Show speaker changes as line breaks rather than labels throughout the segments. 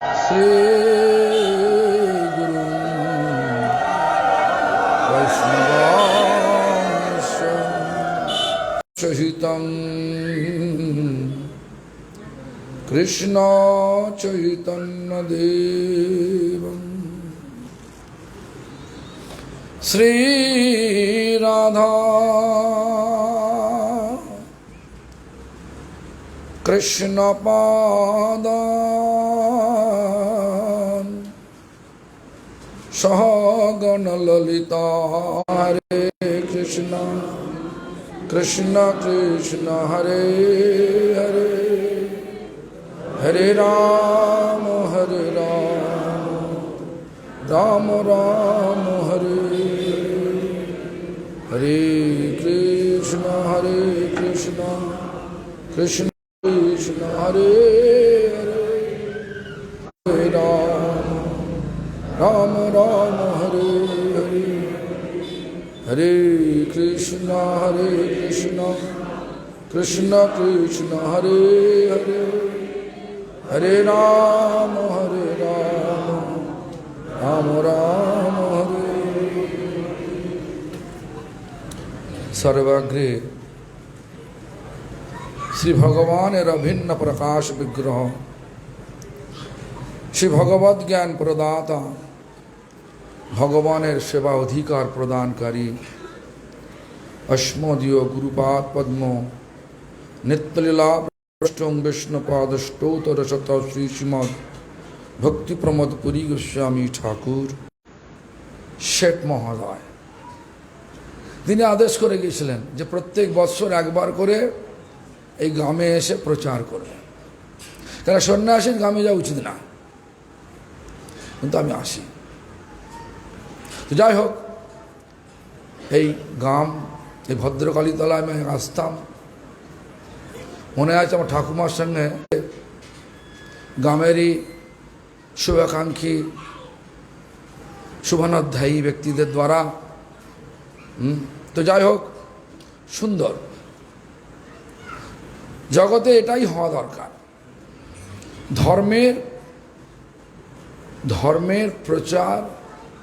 শ্রী গুরু বৈষ্ণবাংশ সহিতং কৃষ্ণ চৈতন্য দেবং শ্রী রাধা কৃষ্ণ পাদান সহগণ ললিতা হরে কৃষ্ণ কৃষ্ণ কৃষ্ণ হরে হরে হরে রাম রাম রাম হরে হরে কৃষ্ণ কৃষ্ণ কৃষ্ণ হরে হরে হরে রাম রাম হরে হরে হরে কৃষ্ণ কৃষ্ণ কৃষ্ণ হরে হরে হরে রাম রাম রাম হরে। सर्वाग्रे श्री भगवान अभिन्न प्रकाश विग्रह श्री भगवत ज्ञान प्रदाता भगवान सेवा अधिकार प्रदानकारी अस्मदीय गुरुपाद पद्म नित्यलीला विष्णुपाद स्तोत्र शत श्री श्रीमद भक्ति प्रमोद पुरी गोस्वामी ठाकुर शेठ महोदय তিনি আদেশ করে গিয়েছিলেন যে প্রত্যেক বছর একবার করে এই গ্রামে এসে প্রচার করবে, কারণ সন্ন্যাসীর গ্রামে যাওয়া উচিত না, কিন্তু আমি আসি। তো যাই হোক, এই গ্রাম, এই ভদ্রকালীতলায় আমি আসতাম। মনে আছে আমার ঠাকুমার সঙ্গে গ্রামেরই শুভাকাঙ্ক্ষী শুভানুধ্যায়ী ব্যক্তিদের দ্বারা। তো যাই হোক, সুন্দর জগতে এটাই হওয়া দরকার। ধর্মের প্রচার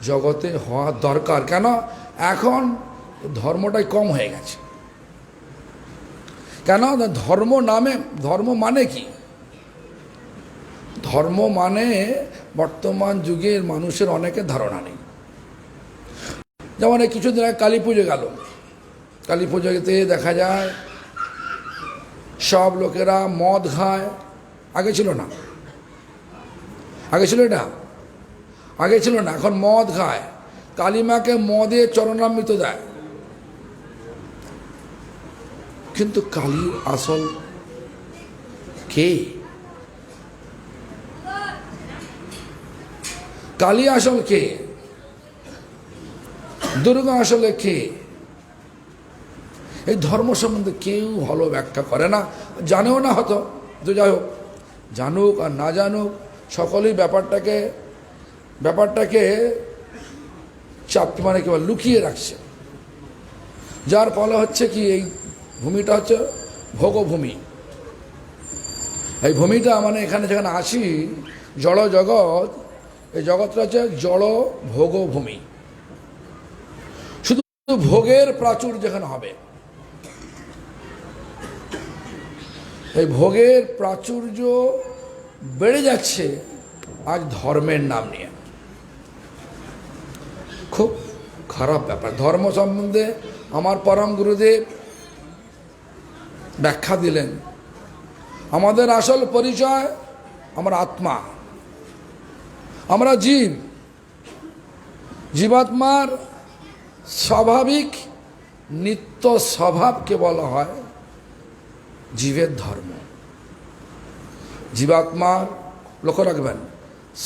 জগতে হওয়া দরকার। কেন এখন ধর্মটাই কম হয়ে গেছে। কেন? ধর্ম মানে কি? ধর্ম মানে বর্তমান যুগের মানুষের অনেকের ধারণা নেই। যেমন এই কিছুদিন আগে কালী পুজো গেল, কালী পুজোতে দেখা যায় সব লোকেরা মদ খায়। আগে ছিল না, আগে ছিল এটা, আগে ছিল না, এখন মদ খায়। কালীমাকে মদে চরণামৃত দেয়। কিন্তু কালীর আসল কে? কালী আসল কে? দুর্গা আসলে কে? এই ধর্ম সম্বন্ধে কেউ ভালো ব্যাখ্যা করে না, জানেও না হয়তো। তো যাই হোক, জানুক আর না জানুক, সকলেই ব্যাপারটাকে মানে কি লুকিয়ে রাখছে। যার ফলে হচ্ছে কি, এই ভূমিটা হচ্ছে ভোগভূমি। এই ভূমিটা মানে এখানে যেখানে আসি, জড় জগৎ, এই জগৎটা হচ্ছে জড় ভোগভূমি। শুধু ভোগের প্রাচুর যেখানে হবে, এই ভোগের প্রাচুর্য বেড়ে যাচ্ছে আজ ধর্মের নাম নিয়ে। খুব খারাপ ব্যাপার। ধর্ম সম্বন্ধে আমার পরম গুরুদেব ব্যাখ্যা দিলেন। আমাদের আসল পরিচয় আমার আত্মা, আমরা জীব। জীবাত্মার স্বাভাবিক নিত্য স্বভাবকে বলা হয় জীবের ধর্ম। জীবাত্মার, লক্ষ্য রাখবেন,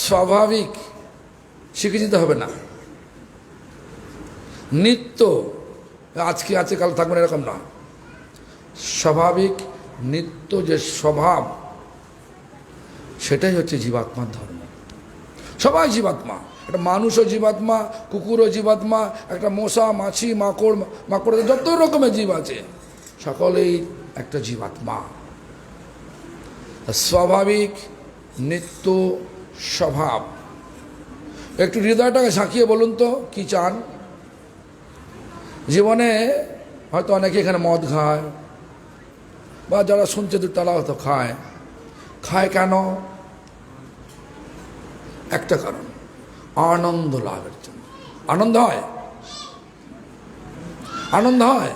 স্বাভাবিক শিখে যেতে হবে না। নিত্য আজকে আছে কাল থাকবেন এরকম না। স্বাভাবিক নিত্য যে স্বভাব, সেটাই হচ্ছে জীবাত্মার ধর্ম। সবাই জীবাত্মা, একটা মানুষও জীবাত্মা, কুকুরও জীবাত্মা, একটা মশা, মাছি, মাকড় যত রকমের জীব আছে, সকলেই একটা জীবাত্মা। স্বাভাবিক নিত্য স্বভাব। একটু হৃদয়টাকে ঝাঁকিয়ে বলুন তো কি চান জীবনে? হয়তো অনেকে এখানে মদ খায়, বা যারা শুনছে তারা হয়তো খায়। খায় কেন? একটা কারণ, আনন্দ লাভের জন্য। আনন্দ হয়, আনন্দ হয়।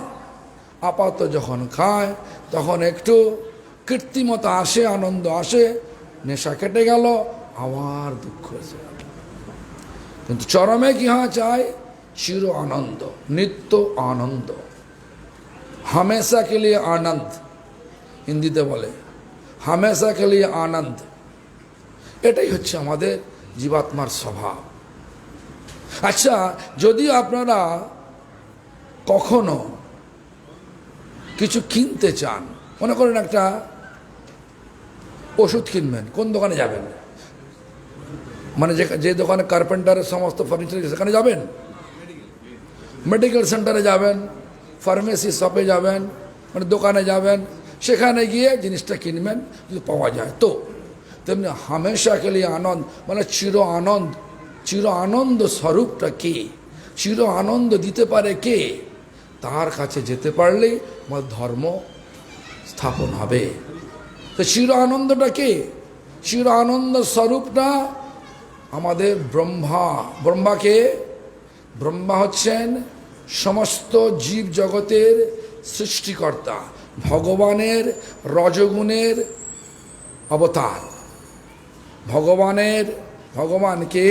আপাতত যখন খায় তখন একটু কৃত্রিমতা আসে, আনন্দ আসে, নেশা কেটে গেল, আবার দুঃখ এসে গেল। কিন্তু চরমে কি হয় চায়? চির আনন্দ, নিত্য আনন্দ, হামেশা কে লিয়ে আনন্দ, হিন্দিতে বলে হামেশা কে লিয়ে আনন্দ। এটাই হচ্ছে আমাদের জীবাত্মার স্বভাব। আচ্ছা, যদি আপনারা কখনো কিছু কিনতে চান, মনে করেন একটা ওষুধ কিনবেন, কোন দোকানে যাবেন? মানে যে দোকানে কার্পেন্টারের সমস্ত ফার্নিচার, সেখানে যাবেন? মেডিকেল সেন্টারে যাবেন, ফার্মেসি শপে যাবেন, মানে দোকানে যাবেন, সেখানে গিয়ে জিনিসটা কিনবেন যদি পাওয়া যায় তো। তেমনি হামেশা কে লিয়ে আনন্দ, মানে চির আনন্দ, চির আনন্দ স্বরূপটা কে? চির আনন্দ দিতে পারে কে? তার কাছে যেতে পারলেই আমার ধর্ম স্থাপন হবে। তো চির আনন্দটা কে? চির আনন্দ স্বরূপটা আমাদের ব্রহ্মা। ব্রহ্মাকে? ব্রহ্মা হচ্ছেন সমস্ত জীব জগতের সৃষ্টিকর্তা, ভগবানের রজগুণের অবতার। ভগবানকে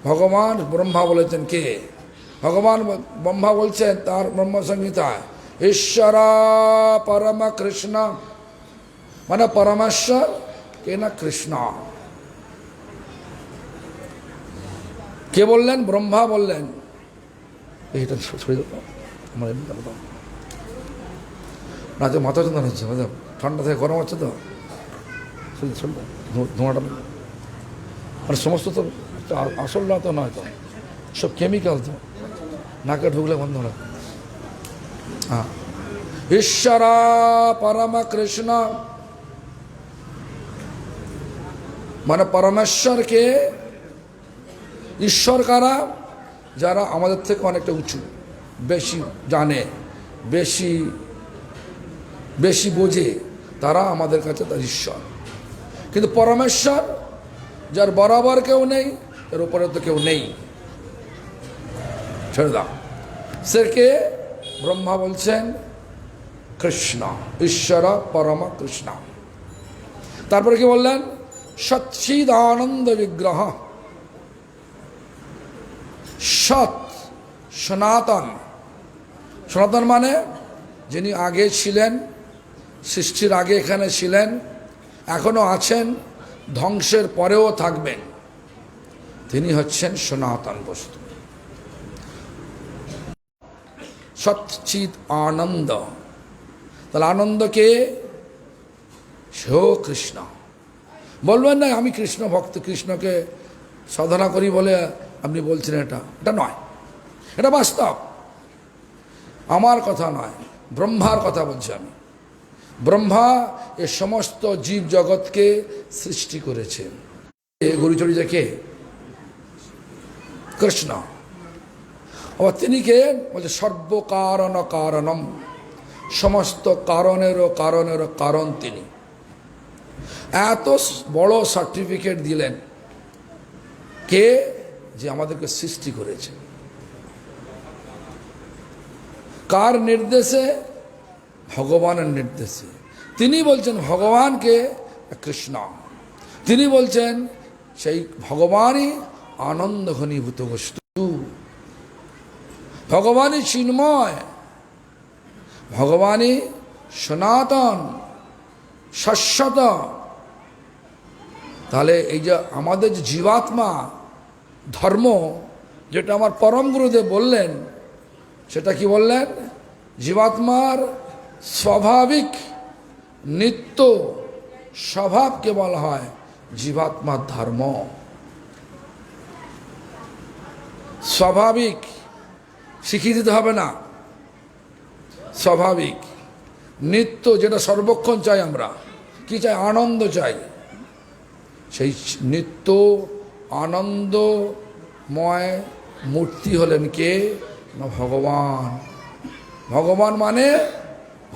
ভগবান ব্রহ্মা বলেছেন কে? ভগবান ব্রহ্মা বলছেন তার ব্রহ্ম সংহিতায়, ঈশ্বরা পরম কৃষ্ণ, মানে পরমেশ্বর কে না কৃষ্ণ। কে বললেন? ব্রহ্মা বললেন। এইটা ছড়িয়ে দাও আমার, না তো মাথা যন্ত্রণা হচ্ছে, ঠান্ডা থেকে গরম হচ্ছে তো, ধোঁয়াটা মানে সমস্ত তো আসল না তো নয়, তো সব কেমিক্যাল, তো নাকে ঢুকলে বন্ধ হয়। হ্যাঁ, ঈশ্বরা পরম কৃষ্ণ মানে পরমেশ্বরকে। ঈশ্বর কারা? যারা আমাদের থেকে অনেকটা উঁচু, বেশি জানে, বেশি বোঝে, তারা আমাদের কাছে তার ঈশ্বর। কিন্তু পরমেশ্বর যার বরাবর কেউ নেই, এর উপরে তো কেউ নেই, ছেড়ে দাও। সে কে? ব্রহ্মা বলছেন কৃষ্ণ, ঈশ্বর পরম কৃষ্ণ। তারপরে কি বললেন? সচ্চিদানন্দ বিগ্রহ, সৎ সনাতন। সনাতন মানে যিনি আগে ছিলেন, সৃষ্টির আগে এখানে ছিলেন, এখনো আছেন, ধ্বংসের পরেও থাকবেন, তিনি হচ্ছেন সনাতন বস্তু। সচ্চিদ আনন্দ। তাহলে আনন্দকে সেও কৃষ্ণ। বলবেন না আমি কৃষ্ণ ভক্ত, কৃষ্ণকে সাধনা করি বলে আপনি বলছেন, এটা নয়, এটা বাস্তব। আমার কথা নয়, ব্রহ্মার কথা বলছি আমি। ব্রহ্মা এ সমস্ত জীব জগৎকে সৃষ্টি করেছেন। গরুচরিটা কে? কৃষ্ণ। আবার তিনি কে? বলছে সর্বকারণ কারণম, সমস্ত কারণেরও কারণ তিনি। এত বড় সার্টিফিকেট দিলেন কে? যে আমাদেরকে সৃষ্টি করেছে। কার নির্দেশে? ভগবানের নির্দেশে। তিনি বলছেন ভগবানকে কৃষ্ণ, তিনি বলছেন সেই ভগবানই আনন্দ ঘনীভূত বস্তু, ভগবানই চিন্ময়, ভগবানই সনাতন শাশ্বত। তাহলে এই যে আমাদের যে জীবাত্মা ধর্ম, যেটা আমার পরম গুরুদেব বললেন, সেটা কি বললেন? জীবাত্মার স্বাভাবিক নিত্য স্বভাবকে বলা হয় জীবাত্মার ধর্ম। স্বাভাবিক শিখিয়ে দিতে হবে না, স্বাভাবিক নিত্য, যেটা সর্বক্ষণ চাই আমরা। কি চাই? আনন্দ চাই। সেই নিত্য আনন্দময় মূর্তি হলেন কে? না ভগবান। ভগবান মানে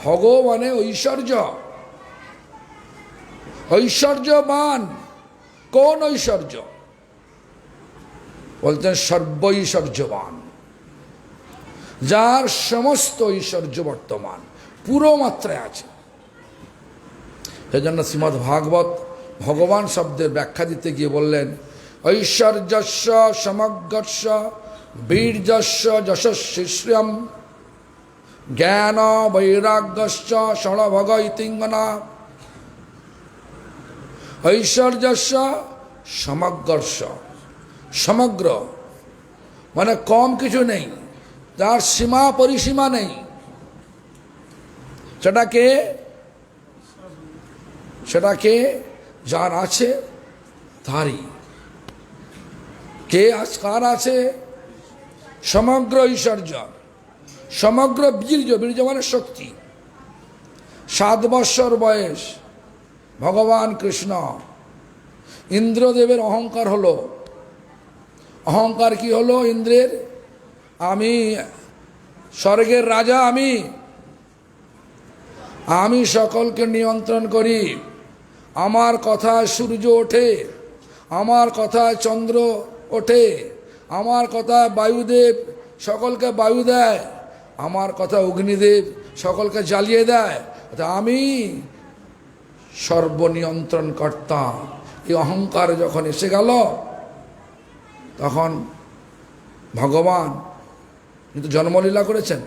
ভগবানে ঐশ্বর্য, ঐশ্বর্যবান। কোন ঐশ্বর্য? বলতেন সর্বৈশ্বর্যবান, যার সমস্ত ঐশ্বর্য বর্তমান পুরো মাত্রায় আছে। সেজন্য শ্রীমদ্ ভাগবত ভগবান শব্দের ব্যাখ্যা দিতে গিয়ে বললেন, ঐশ্বর্যস্য সমগ্রস্য বীর্যস্য যশস্বিশ্রিয়ম জ্ঞান বৈরাগ্যস্য ষড়ভগ ইতিঙ্গনা। ঐশ্বর্যস্য সমগ্রস্য, সমগ্র মানে কম কিছু নেই, যার সীমা পরিসীমা নেই। সেটাকে যার আছে তারই। কে কার আছে? সমগ্র ঐশ্বর্য, সমগ্র বীর্য। বীর্য মানে শক্তি। 7 বৎসর বয়স ভগবান কৃষ্ণ, ইন্দ্রদেবের অহংকার হলো। অহংকার কি হলো ইন্দ্রের? আমি স্বর্গের রাজা, আমি সকলকে নিয়ন্ত্রণ করি, আমার কথায় সূর্য ওঠে, আমার কথায় চন্দ্র ওঠে, আমার কথায় বায়ুদেব সকলকে বায়ু দেয়, আমার কথা অগ্নিদেব সকলকে জ্বালিয়ে দেয়। আমি সর্বনিয়ন্ত্রণ কর্তা। এই অহংকার যখন এসে গেল, তখন ভগবান কিন্তু জন্মলীলা করেছেন।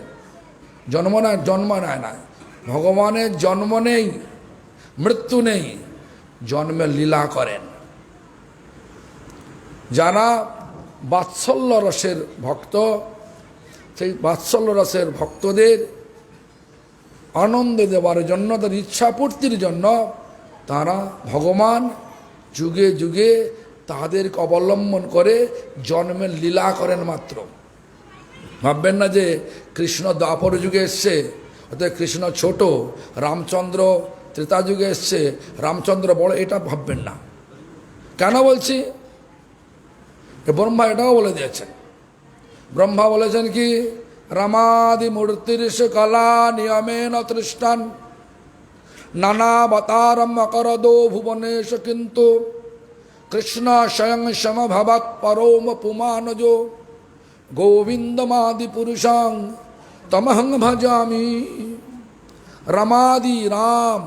জন্ম নেয় না। ভগবানের জন্ম নেই, মৃত্যু নেই, জন্মের লীলা করেন। যারা বাৎসল্য রসের ভক্ত, সেই বাৎসল্য রসের ভক্তদের আনন্দ দেওয়ার জন্য, তার ইচ্ছা পূর্তির জন্য তারা ভগবান যুগে যুগে তাদেরকে অবলম্বন করে জন্মের লীলা করেন মাত্র। ভাববেন না যে কৃষ্ণ দ্বাপর যুগে এসছে, অর্থাৎ কৃষ্ণ ছোট, রামচন্দ্র ত্রেতা যুগে এসছে, রামচন্দ্র বড়, এটা ভাববেন না। কেন বলছি? ব্রহ্মা এটাও বলে দিয়েছেন। ব্রহ্মা বলেছেন কি, রামাদি মূর্তিরিষ কলা নিয়মেন তৃষ্টান নানাবতারম অকরদো ভুবনেশ কিন্তু কৃষ্ণ স্বয়ং সমভবৎ পরম পুমানজো গোবিন্দমাদি পুরুষাং তমহং ভজামি। রামাদি, রাম,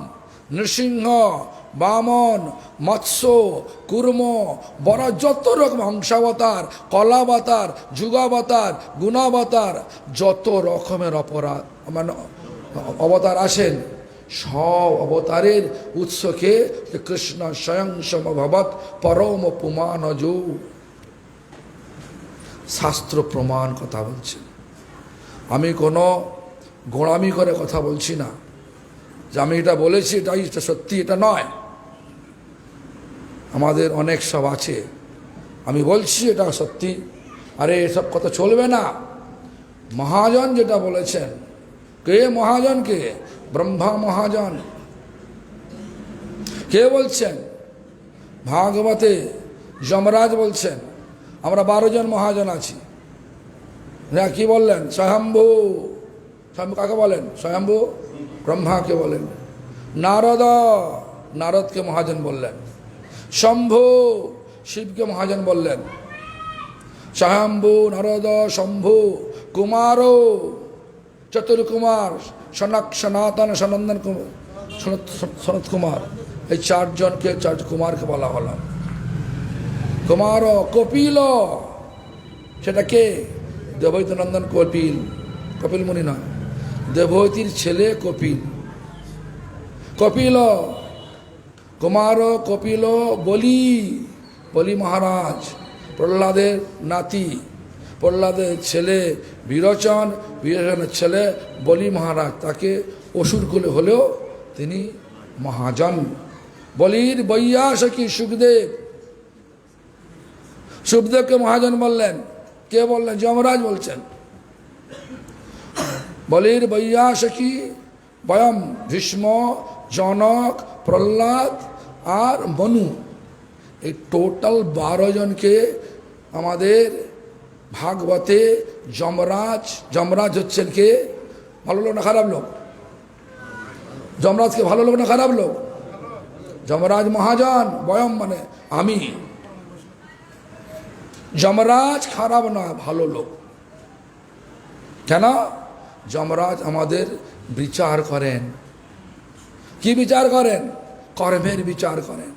নৃসিংহ, বামন, মৎস্য, কুর্ম, বড় যত রকম হংসাবতার, কলাবতার, যুগাবতার, গুণাবতার, যত রকমের অবতার আসেন, সব অবতারের উৎসকে কৃষ্ণ স্বয়ং সমভবৎ পরম পুমানজ। শাস্ত্র প্রমাণ কথা বলছে। আমি কোনো গোড়ামি করে কথা বলছি না যে আমি এটা বলেছি এটাই সত্যি, এটা নয়। আমাদের অনেক সব আছে, আমি বলছি এটা সত্যি, আরে এসব কথা চলবে না। মহাজন যেটা বলেছেন, কে মহাজন? কে? ব্রহ্মা মহাজন। কে বলছেন? ভাগবতে যমরাজ বলছেন আমরা 12 জন মহাজন আছি। না কি বললেন? স্বয়ম্ভু। স্বয়ম্ভু কাকে বলেন? স্বয়ম্ভু ব্রহ্মাকে বলেন। নারদকে মহাজন বললেন। শম্ভু শিবকে মহাজন বললেন। স্বয়ম্ভু, নারদ, শম্ভু, কুমার, চতুর্কুমার, সনক, সনাতন, সনন্দন, সনত কুমার, এই 4 জনকে 4 কুমারকে বলা হলো। কুমার, কপিল, সেটা কে? দেবৈতী নন্দন কপিল, কপিল মুনি নয়, দেবৈতীর ছেলে কপিল। কপিল, কুমার, কপিল, বলি মহারাজ, প্রহ্লাদের নাতি, প্রহ্লাদের ছেলে বিরোচন, বিরোচনের ছেলে বলি মহারাজ, তাকে অসুর কুলে হলেও তিনি মহাজন। বলির বৈয়াসকি সুখদেবকে মহাজন বললেন। কে বললেন? যমরাজ বলছেন। বলির বৈয়াসকি বয়ম ভীষ্ম, জনক, প্রহ্লাদ আর মনু, এই টোটাল 12 জনকে আমাদের ভাগবতে যমরাজ হচ্ছেন কে? ভালো লোক না খারাপ লোক? যমরাজকে ভালো লোক না খারাপ লোক? যমরাজ মহাজন, বয়ম মানে আমি। যমরাজ খারাপ না, ভালো লোক। কেন? যমরাজ আমাদের বিচার করেন। কি বিচার করেন? কর্মের বিচার করেন।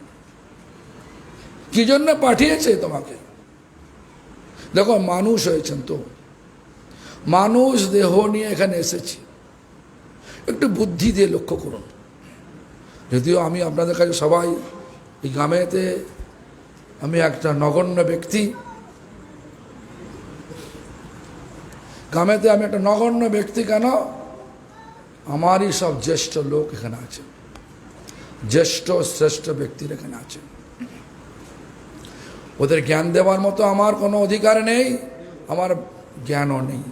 কি জন্য পাঠিয়েছে তোমাকে? দেখো, মানুষ হয়েছেন তো, মানুষ দেহ নিয়ে এখানে এসেছি, একটু বুদ্ধি দিয়ে লক্ষ্য করুন। যদিও আমি আপনাদের কাছে সবাই, এই গ্রামেতে আমি একটা নগণ্য ব্যক্তি, গ্রামেতে আমি একটা নগণ্য ব্যক্তি। কেন? আমারই সব জ্যেষ্ঠ লোক এখানে আছে, জ্যেষ্ঠ শ্রেষ্ঠ ব্যক্তির এখানে আছে। ওদের জ্ঞান দেওয়ার মতো আমার কোনো অধিকার নেই, আমার জ্ঞানও নেই।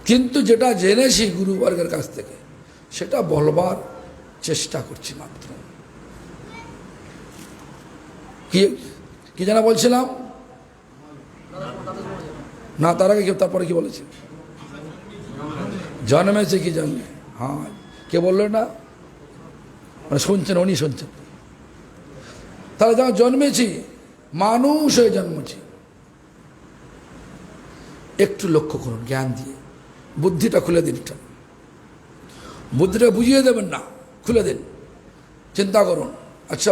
কিন্তু যেটা জেনেছি গুরুবর্গের কাছ থেকে, সেটা বলবার চেষ্টা করছি মাত্র। কি কি যেন বলছিলাম না, তার আগে তারপরে কি বলেছি? জন্মেছে কি জন্মে? হ্যাঁ, কে বললো না? মানে শুনছেন, উনি শুনছেন। তাহলে যখন জন্মেছি, মানুষ হয়ে জন্মেছি, একটু লক্ষ্য করুন জ্ঞান দিয়ে, বুদ্ধিটা খুলে দিন। বুদ্ধিটা বুঝিয়ে দেবেন না, খুলে দিন, চিন্তা করুন। আচ্ছা,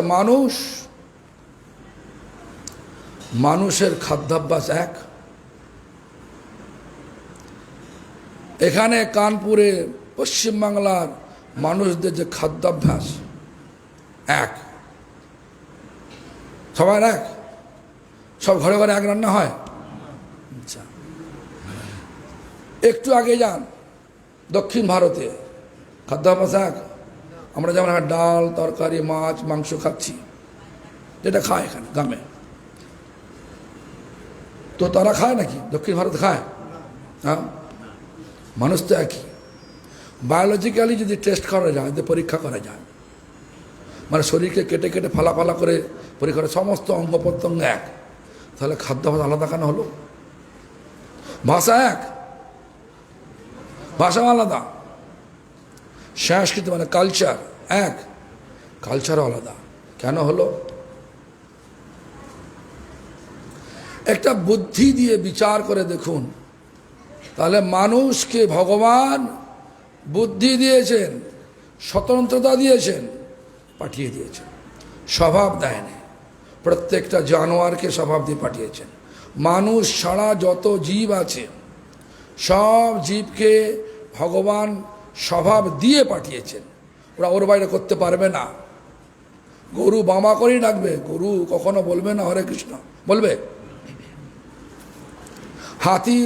মানুষের খাদ্যাভ্যাস এক। এখানে কানপুরে, পশ্চিমবাংলার মানুষদের যে খাদ্যাভ্যাস এক, সবার এক, সব ঘরে ঘরে এক রান্না হয়। আচ্ছা, একটু আগে যান দক্ষিণ ভারতে, খাদ্যাভ্যাস এক। আমরা যেমন ডাল, তরকারি, মাছ, মাংস খাচ্ছি, যেটা খায় এখানে গ্রামে, তো তারা খায় নাকি? দক্ষিণ ভারত খায়? হ্যাঁ, মানুষ তো একই। বায়োলজিক্যালি যদি টেস্ট করা যায়, যদি পরীক্ষা করা যায়, মানে শরীরকে কেটে কেটে ফালা ফালা করে পরীক্ষা করে সমস্ত অঙ্গ প্রত্যঙ্গ এক, তাহলে খাদ্যাভ্যাস আলাদা কেন হলো? ভাষা এক, ভাষাও আলাদা। সংস্কৃতি মানে কালচার এক, কালচারও আলাদা কেন হলো? একটা বুদ্ধি দিয়ে বিচার করে দেখুন, তাহলে মানুষকে ভগবান বুদ্ধি দিয়েছেন, স্বতন্ত্রতা দিয়েছেন, পাঠিয়ে দিয়েছেন, স্বভাব দেয়নি। প্রত্যেকটা জানোয়ারকে স্বভাব দিয়ে পাঠিয়েছেন। মানুষ ছাড়া যত জীব আছে, সব জীবকে ভগবান স্বভাব দিয়ে পাঠিয়েছেন। ওরা ওর বাইরে করতে পারবে না। গরু বামা করেই ডাকবে, গরু কখনো বলবে না হরে কৃষ্ণ, বলবে? হাতি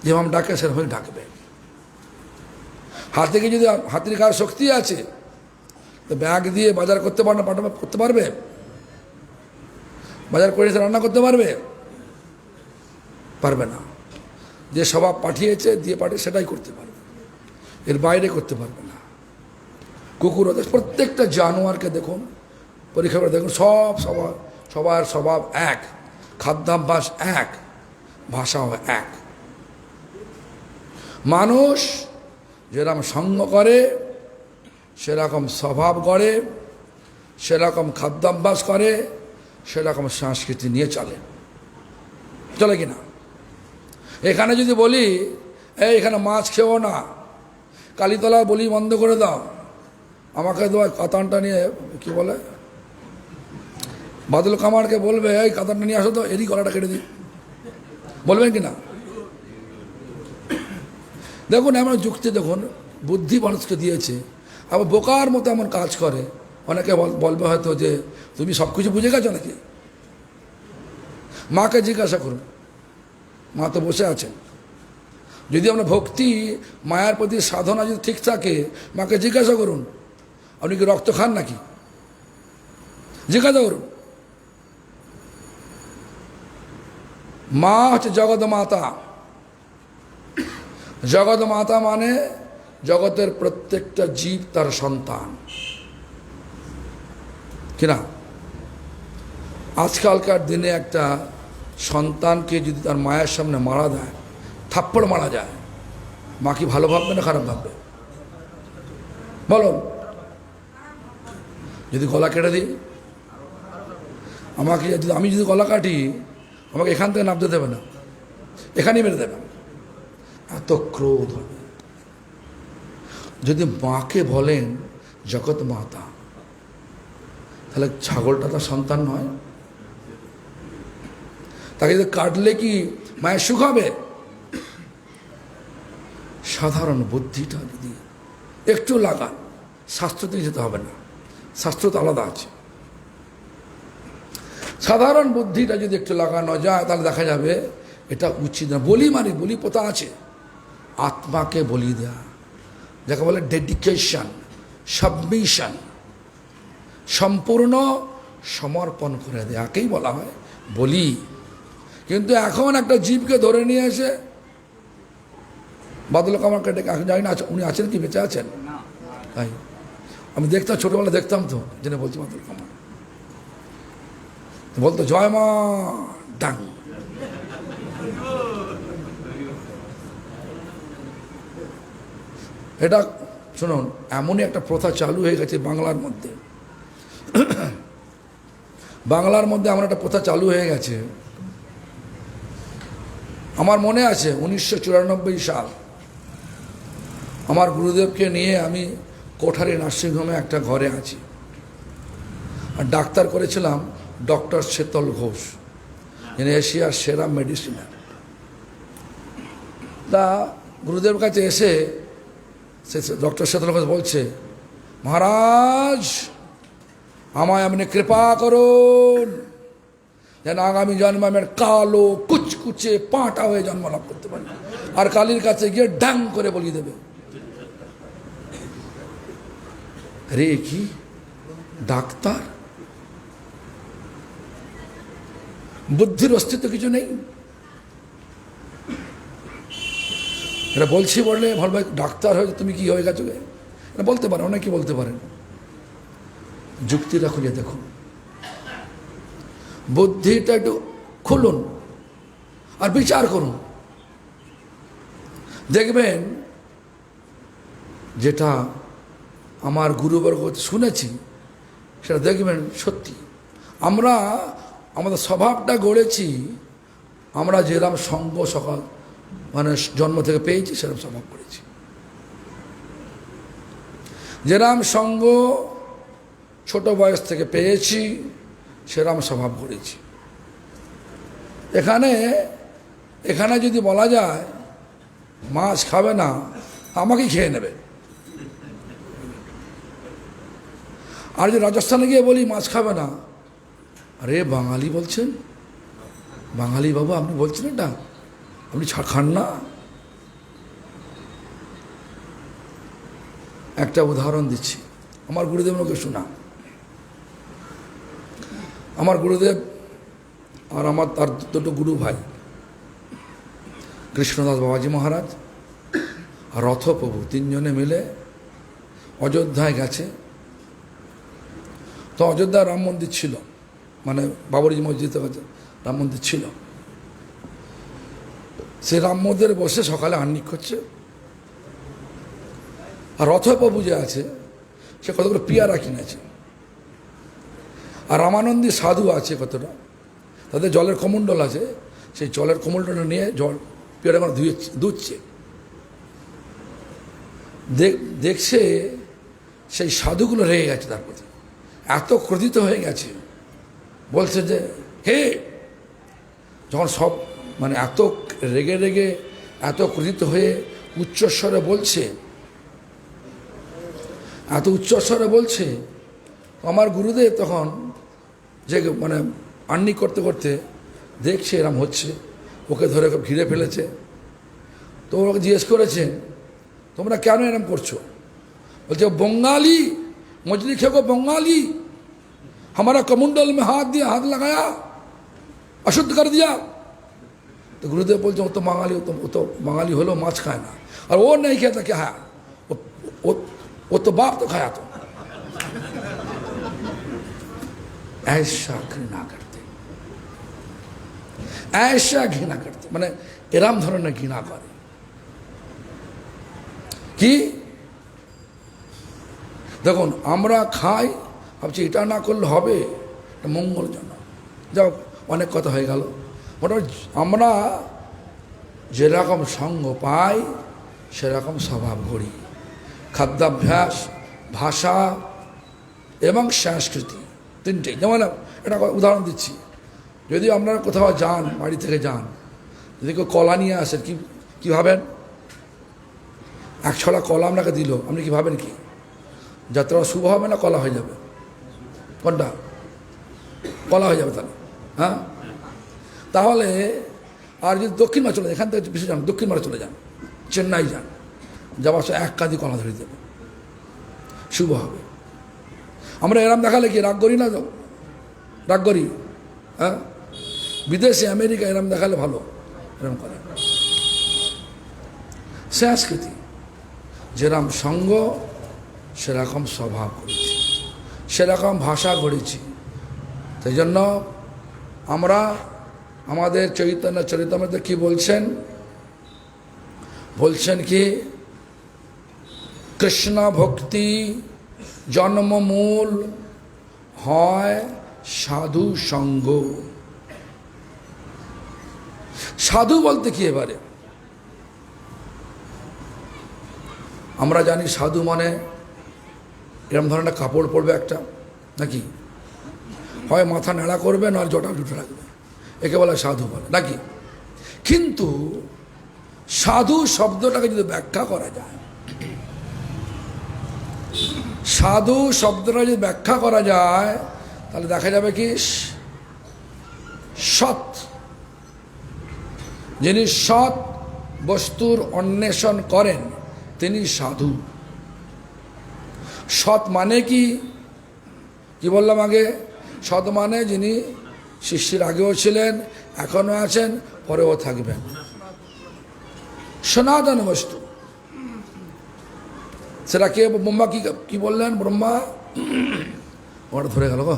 যেমন ডাকে সেরকমই ডাকবে। হাতিকে যদি, হাতির গায়ে শক্তি আছে, তো ব্যাগ দিয়ে বাজার করতে পারবে না? করতে পারবে? বাজার করে এসে রান্না করতে পারবে? পারবে না। যে স্বভাব পাঠিয়েছে, দিয়ে পাঠিয়ে সেটাই করতে পারবে, এর বাইরে করতে পারবে না। কুকুর, প্রত্যেকটা জানোয়ারকে দেখুন, পরীক্ষা করে দেখুন, সবার স্বভাব এক, খাদ্যাভ্যাস এক, ভাষাও এক। মানুষ যেরকম সঙ্গ করে, সেরকম স্বভাব গড়ে, সেরকম খাদ্যাভ্যাস করে, সেরকম সংস্কৃতি নিয়ে চলে কিনা? এখানে যদি বলি এখানে মাছ খেও না, কালীতলা বলি বন্ধ করে দাও, আমাকে তো কাতানটা নিয়ে, কি বলে, বাদল কামারকে বলবে এই কাতানটা নিয়ে আসো তো, এরই গলাটা কেটে দিই, বলবেন কি না? দেখুন, এমন যুক্তি, দেখুন বুদ্ধি মানুষকে দিয়েছে, আবার বোকার মতো এমন কাজ করে। অনেকে বলবে হয়তো যে তুমি সব কিছু বুঝে গেছো নাকি? মাকে জিজ্ঞাসা করুন, মা তো বসে আছেন। যদি আপনার ভক্তি, মায়ের প্রতি সাধনা যদি ঠিক থাকে, মাকে জিজ্ঞাসা করুন আপনি কি রক্ত খান নাকি, জিজ্ঞাসা করুন। মা হচ্ছে জগৎ মাতা। জগৎ মাতা মানে জগতের প্রত্যেকটা জীব তার সন্তান। কিনা? আজকালকার দিনে একটা সন্তানকে যদি তার মায়ের সামনে মারা দেয়, থাপ্পড় মারা যায়, মা কি ভালো ভাববে না খারাপ ভাববে? বলুন। যদি গলা কেটে দিই, আমাকে যদি আমি যদি গলা কাটি, আমাকে এখান থেকে নামতে দেবে না, এখানেই মেরে দেবে। এত ক্রোধ হবে। যদি মাকে বলেন জগৎ মাতা, তাহলে ছাগলটা তার সন্তান নয়? তাকে যদি কাটলে কি মায়ের সুখ হবে? সাধারণ বুদ্ধিটা যদি একটু লাগান, শাস্ত্রতে যেতে হবে না, শাস্ত্র তো আলাদা আছে। সাধারণ বুদ্ধিটা যদি একটু লাগানো যায়, তাহলে দেখা যাবে এটা উচিত না। বলি মানে বলি প্রথা আছে, আত্মাকে বলি দেয়া, যাকে বলে ডেডিকেশন, সাবমিশন, সম্পূর্ণ সমর্পণ করে দেয়াকেই বলা হয় বলি। কিন্তু এখন একটা জীবকে ধরে নিয়ে এসে বাদল কামারকে ডেকে, এখন জানি না উনি আছেন কি বেঁচে আছেন, তাই আমি দেখতাম, ছোটবেলা দেখতাম তো, জেনে বলছি বাদল কামার বলতো জয় মা ডাং। এটা শুনুন, এমনই একটা প্রথা চালু হয়ে গেছে বাংলার মধ্যে। বাংলার মধ্যে এমন একটা প্রথা চালু হয়ে গেছে। আমার মনে আছে 1994 সাল, আমার গুরুদেবকে নিয়ে আমি কোঠারি নার্সিংহোমে একটা ঘরে আছি, আর ডাক্তার করেছিলাম ডক্টর শেতল ঘোষ, যিনি এশিয়ার সেরা মেডিসিনার। তা গুরুদেবের কাছে এসে সে ডক্টর শেতল ঘোষ বলছে, মহারাজ আমায় আপনি কৃপা করুন যেন আগামী জন্মে আমি কালো কুচকুচে পাঁটা হয়ে জন্ম লাভ করতে পারি, আর কালীর কাছে গিয়ে ডাং করে বলিয়ে দেবে। রে কি ডাক্তার, বুদ্ধির অস্তিত্ব কিছু নেই? এটা বলছি বললে ভালো ভাই, ডাক্তার হয়ে তুমি কি হয়ে গেছো এটা বলতে পারেন, অনেকে বলতে পারেন। যুক্তিটা খুঁজে দেখুন, বুদ্ধিটা একটু খুলুন আর বিচার করুন, দেখবেন যেটা আমার গুরুবর্গ শুনেছি সেটা দেখবেন সত্যি। আমরা আমাদের স্বভাবটা গড়েছি, আমরা যেরকম সঙ্গ সকাল মানে জন্ম থেকে পেয়েছি সেরকম স্বভাব করেছি, যেরকম সঙ্গ ছোট বয়স থেকে পেয়েছি সেরকম স্বভাব করেছি। এখানে যদি বলা যায় মাছ খাবে না, আমাকেই খেয়ে নেবে। আর যদি রাজস্থানে গিয়ে বলি মাছ খাবে না, আরে বাঙালি বলছেন, বাঙালি বাবু আপনি বলছেন এটা, আপনি খান না। একটা উদাহরণ দিচ্ছি, আমার গুরুদেব ওকে শোনা। আমার গুরুদেব আর আমার তার দুটো গুরু ভাই, কৃষ্ণদাস বাবাজি মহারাজ আর রথপ্রভু, তিনজনে মিলে অযোধ্যায় গেছে। তো অযোধ্যায় রাম মন্দির ছিল, মানে বাবরি মসজিদের কাছে রাম মন্দির ছিল। সে রাম মন্দিরে বসে সকালে আহ্নিক করছে, আর রথপ্রভু যে আছে সে কতগুলো পেয়ারা কিনেছে, আর রামানন্দী সাধু আছে কতটা, তাদের জলের কমণ্ডল আছে, সেই জলের কমণ্ডল নিয়ে জল পেয়ারা মানে ধুচ্ছে। দেখছে সেই সাধুগুলো রেগে গেছে তার প্রতি, এত ক্রোধিত হয়ে গেছে, বলছে যে হে, যখন সব মানে এত রেগে রেগে এত ক্রোধিত হয়ে উচ্চস্বরে বলছে, এত উচ্চস্বরে বলছে, আমার গুরুদেব তখন যে মানে আহ্নিক করতে করতে দেখছে এরম হচ্ছে, ওকে ধরে ঘিরে ফেলেছে। তো ওকে জিজ্ঞেস করেছে তোমরা কেন এরম করছো? বলছে बंगाली मछली खेको बंगाली, हमारा कमुंडल में हाथ दिया, हाथ लगाया, अशुद्ध कर दिया। तो गुरुदेव बोलते वो तो बंगाली हलो माछ खाए ना, और वो नहीं कहता क्या है, वो तो बाप तो खाया। तो ऐसा घृणा करते, ऐसा घृणा करते, মানে এরম ধরনের ঘৃণা করে কি? দেখুন আমরা খাই, ভাবছি এটা না করলে হবে, এটা মঙ্গলজনক, যাও অনেক কথা হয়ে গেল। মোটামুটি আমরা যেরকম সঙ্গ পাই সেরকম স্বভাব গড়ি। খাদ্যাভ্যাস, ভাষা এবং সংস্কৃতি, তিনটেই। যেমন একটা উদাহরণ দিচ্ছি, যদি আপনারা কোথাও যান, বাড়ি থেকে যান, যদি কেউ কলা নিয়ে আসেন, কি ভাবেন? এক ছড়া কলা আপনাকে দিল, আপনি কি ভাবেন? কি যাত্রা শুভ হবে না কলা হয়ে যাবে? কোনটা? কলা হয়ে যাবে তাহলে, হ্যাঁ। তাহলে আর যদি দক্ষিণ মার চলে যান, এখান থেকে বেশি যান, দক্ষিণ মারে চলে যান, চেন্নাই যান, যাওয়ার সময় এক কাঁদি কলা ধরে দেবে, শুভ হবে। আমরা এরম দেখালে কি রাগ করি না? তো রাগ করি, হ্যাঁ। বিদেশে আমেরিকা এরম দেখালে ভালো, এরম করে। সংস্কৃতি, যেরকম সঙ্গ সেরকম স্বভাব করেছি, সেরকম ভাষা গড়েছি। সেই জন্য আমরা আমাদের চৈতন্য চরিতামৃতে কি বলছেন? বলছেন কি? কৃষ্ণ ভক্তি জন্মমূল হয় সাধু সঙ্গ। সাধু বলতে কি? এবারে আমরা জানি সাধু মানে এরকম ধরনের কাপড় পরবে একটা, নাকি? হয় মাথা নেড়া করবে, না জটা জুটে রাখবে, একে বলে সাধু বলে, নাকি? কিন্তু সাধু শব্দটাকে যদি ব্যাখ্যা করা যায়, সাধু শব্দটা যদি ব্যাখ্যা করা যায়, তাহলে দেখা যাবে কি সৎ, যিনি সৎ বস্তুর অন্বেষণ করেন তিনি সাধু। সৎ মানে কি? কি বললাম আগে? সৎ মানে যিনি সৃষ্টির আগেও ছিলেন, এখনো আছেন, পরেও থাকবেন, সনাতন বস্তু। সেটা কে? ব্রহ্মা কি বললেন? ব্রহ্মা, ওটা ধরে গেল গো।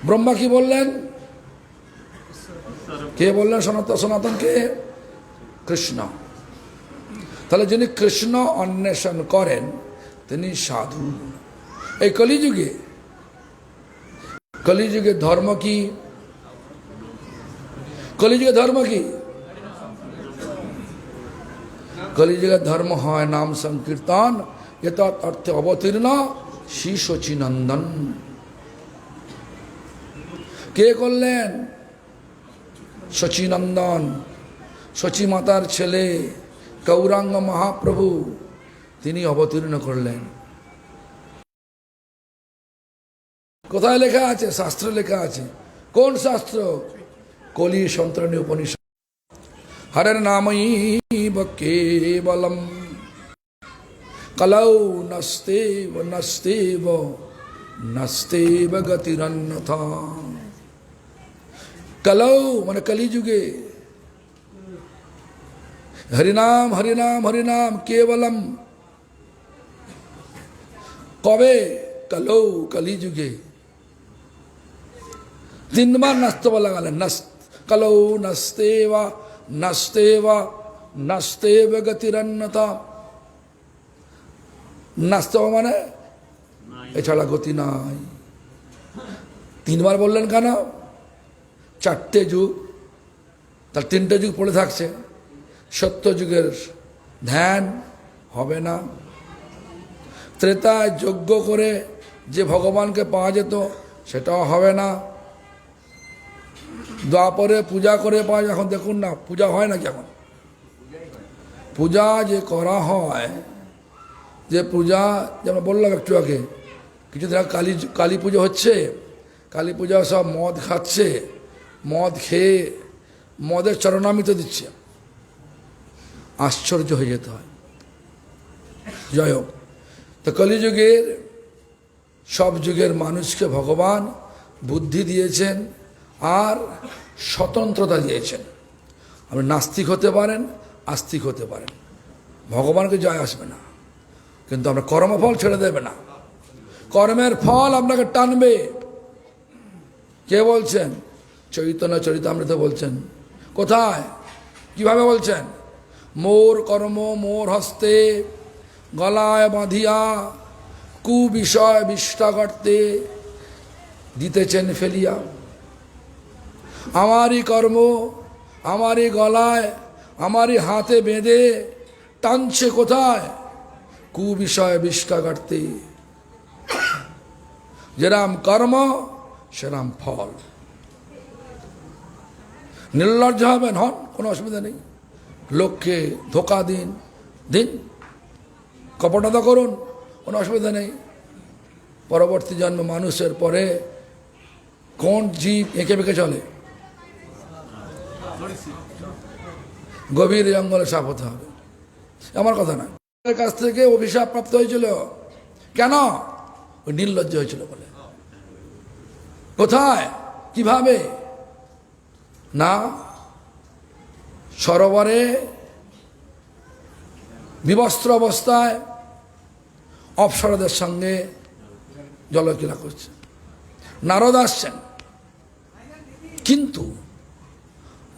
ব্রহ্মা কি বললেন? কে বললেন সনাতনকে? কৃষ্ণ। তাহলে যিনি কৃষ্ণ অন্বেষণ করেন তিনি সাধু। এই কলিযুগে ধর্ম কি? কলিযুগে ধর্ম কি? কলিযুগের ধর্ম হয় নাম সংকীর্তন, এত অর্থে অবতীর্ণ শ্রী শচীনন্দন। কে করলেন? শচীনন্দন, শচী মাতার ছেলে গৌরাঙ্গ মহাপ্রভু, তিনি অবতীর্ণ করলেন। কোথায় লেখা আছে? শাস্ত্রে লেখা আছে। কোন শাস্ত্র? কলি সন্তরণী উপনিষদ। হরের নামৈব কেবলম কলৌ নস্তেব নস্তেব নস্তেব গতিরন্যথা। কলৌ মানে কলিযুগে, হরিনাম হরিনাম হরিনাম কেবলম। কবে? কলৌ, কলিযুগে। তিনবার নাস্তেব লাগালেন, কলৌ নস্তেবা নস্তেবা নস্তেব গতিরন্যথা। নাস্তেবা মানে এছাড়া গতি নাই। তিনবার বললেন কেন? চারটে যুগ, তার তিনটে যুগ পড়ে থাকছে। সত্য যুগের ধ্যান হবে না, ত্রেতায় যজ্ঞ করে যে ভগবানকে পাওয়া যেত সেটাও হবে না, দ্বাপরে পূজা করে পাওয়া যায়। এখন দেখুন না, পূজা হয় নাকি? এখন পূজা যে করা হয়, যে পূজা, যেমন বললাম একটু আগে, কিছুদিন আগে কালী পুজো হচ্ছে, কালী পূজা সব মদ খাচ্ছে, মদ খেয়ে মদের চরণামৃত দিচ্ছে। আশ্চর্য হয়ে যেতে হয়। যাই হোক, তো কলিযুগের সব যুগের মানুষকে ভগবান বুদ্ধি দিয়েছেন আর স্বতন্ত্রতা দিয়েছেন। আপনি নাস্তিক হতে পারেন, আস্তিক হতে পারেন, ভগবানকে জয় আসবে না, কিন্তু আমরা কর্মফল ছেড়ে দেবে না। কর্মের ফল আপনাকে টানবে। কে বলছেন? চৈতন্য চরিতামৃত বলছেন। কোথায়, কিভাবে বলছেন? মোর কর্ম মোর হস্তে, গলায় বাঁধিয়া কুবিষয় বিষ্ঠা গর্তে দিতেছেন ফেলিয়া। আমারই কর্ম আমারই গলায় আমারই হাতে বেঁধে টানছে কোথায়? কুবিষয় বিষ্ঠা গর্তে। যেরাম কর্ম সেরাম ফল। নির্লজ্জ হবেন, হন, কোনো অসুবিধা নেই। লোককে ধোকা দিন, কপটতা করুন, কোনো অসুবিধা নেই। পরবর্তী জন্ম মানুষের পরে কোন জীব এঁকে বেঁকে চলে? গভীর জঙ্গলে সাপ হতে হবে, আমার কথা না। কাছ থেকে অভিশাপ প্রাপ্ত হয়েছিল কেন? ওই নির্লজ্জ হয়েছিল বলে। কোথায়, কিভাবে? না, সরোবরে বিবস্ত্র অবস্থায় অপ্সরাদের সঙ্গে জলক্রীড়া করছে। নারদ আসছেন, কিন্তু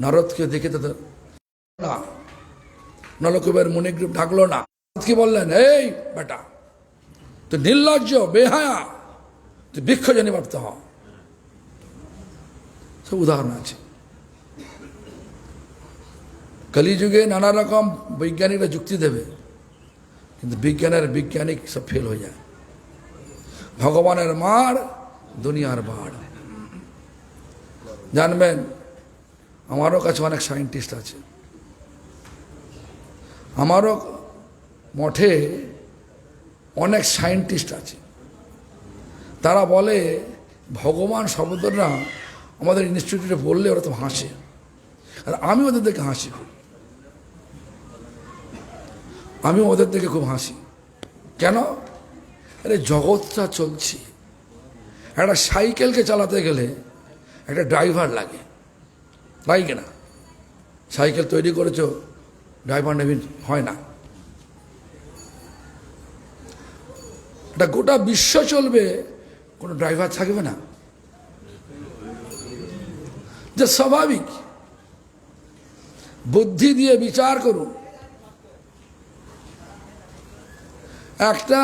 নারদকে দেখে তাদের না, নলকুবের মণিগ্রীব ঢাকলো না। কি বললেন? এই বেটা, তুই নির্লজ্জ বেহায়া, তুই বৃক্ষজনী প্রাপ্ত হ। সব উদাহরণ আছে। কলিযুগে নানা রকম বৈজ্ঞানিকরা যুক্তি দেবে, কিন্তু বৈজ্ঞানিক সব ফেল হয়ে যায়। ভগবানের মার, দুনিয়ার বাড়। জানবেন, আমারও কাছে অনেক সায়েন্টিস্ট আছে। আমারও মঠে অনেক সায়েন্টিস্ট আছে। তারা বলে ভগবান শব্দটা আমাদের ইনস্টিটিউটে বললে ওরা তো হাসে, আর আমি ওদের দেখে হাসি। আমি ওদের দেখে খুব হাসি। কেন? আরে জগৎটা চলছে। একটা সাইকেলকে চালাতে গেলে একটা ড্রাইভার লাগে, লাগে না? সাইকেল তৈরি করেছো, ড্রাইভার নেবেন হয় না। একটা গোটা বিশ্ব চলবে, কোনো ড্রাইভার থাকবে না, যে স্বাভাবিক। বুদ্ধি দিয়ে বিচার করুন। একটা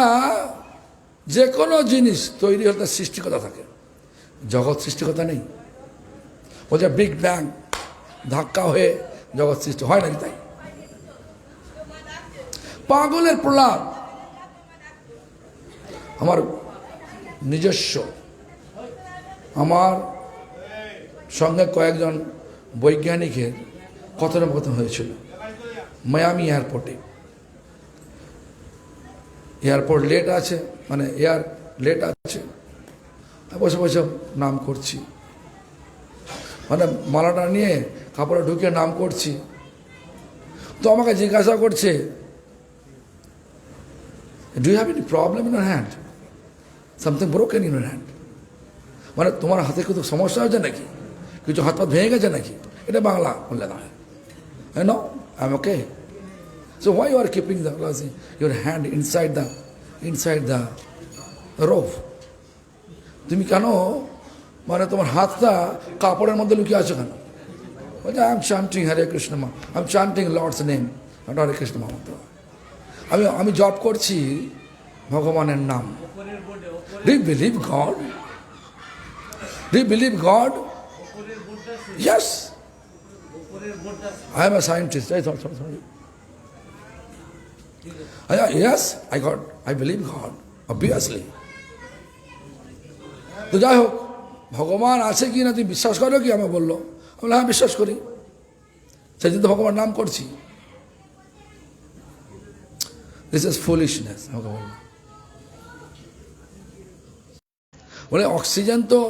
যে কোনো জিনিস তৈরি হতে সৃষ্টিকতা থাকে, জগৎ সৃষ্টিকতা নেই। বলছে বিগ ব্যাং, ধাক্কা হয়ে জগৎ সৃষ্টি হয় নাকি? তাই পাগলের প্রলাপ। আমার নিজস্ব, আমার সঙ্গে কয়েকজন বৈজ্ঞানিকের কথোপকথন হয়েছিল মায়ামি এয়ারপোর্টে। এয়ারপোর্ট লেট আছে, মানে এয়ার লেট আছে, বসে বসে নাম করছি, মানে মালাটা নিয়ে কাপড়ে ঢুকিয়ে নাম করছি। তো আমাকে জিজ্ঞাসা করছে, do you have any problem in your hand, something broken in your hand? মানে তোমার হাতে কিছু সমস্যা হয়েছে নাকি, কিছু হাত পাত ভেঙে গেছে নাকি? এটা বাংলা বললে না, no I am okay. So why you are keeping your hand inside the rope? তুমি কেন মানে তোমার হাতটা কাপড়ের মধ্যে লুকিয়ে আছো কেন? বলছে I am chanting Hare Krishna মা, I am chanting Lord's name, Hare Krishna মহামন্ত্র। আমি জপ করছি ভগবানের নাম। Do you believe God? Do you believe God? Yes. I am a scientist. Sorry. Yes, I believe God, obviously. তো যাই হোক, ভগবান আছে কি না তুমি বিশ্বাস করো কি? আমি বললো, বললাম হ্যাঁ বিশ্বাস করি, সেই জন্য ভগবান নাম করছি। This is foolishness. আমাকে বলে অক্সিজেন তো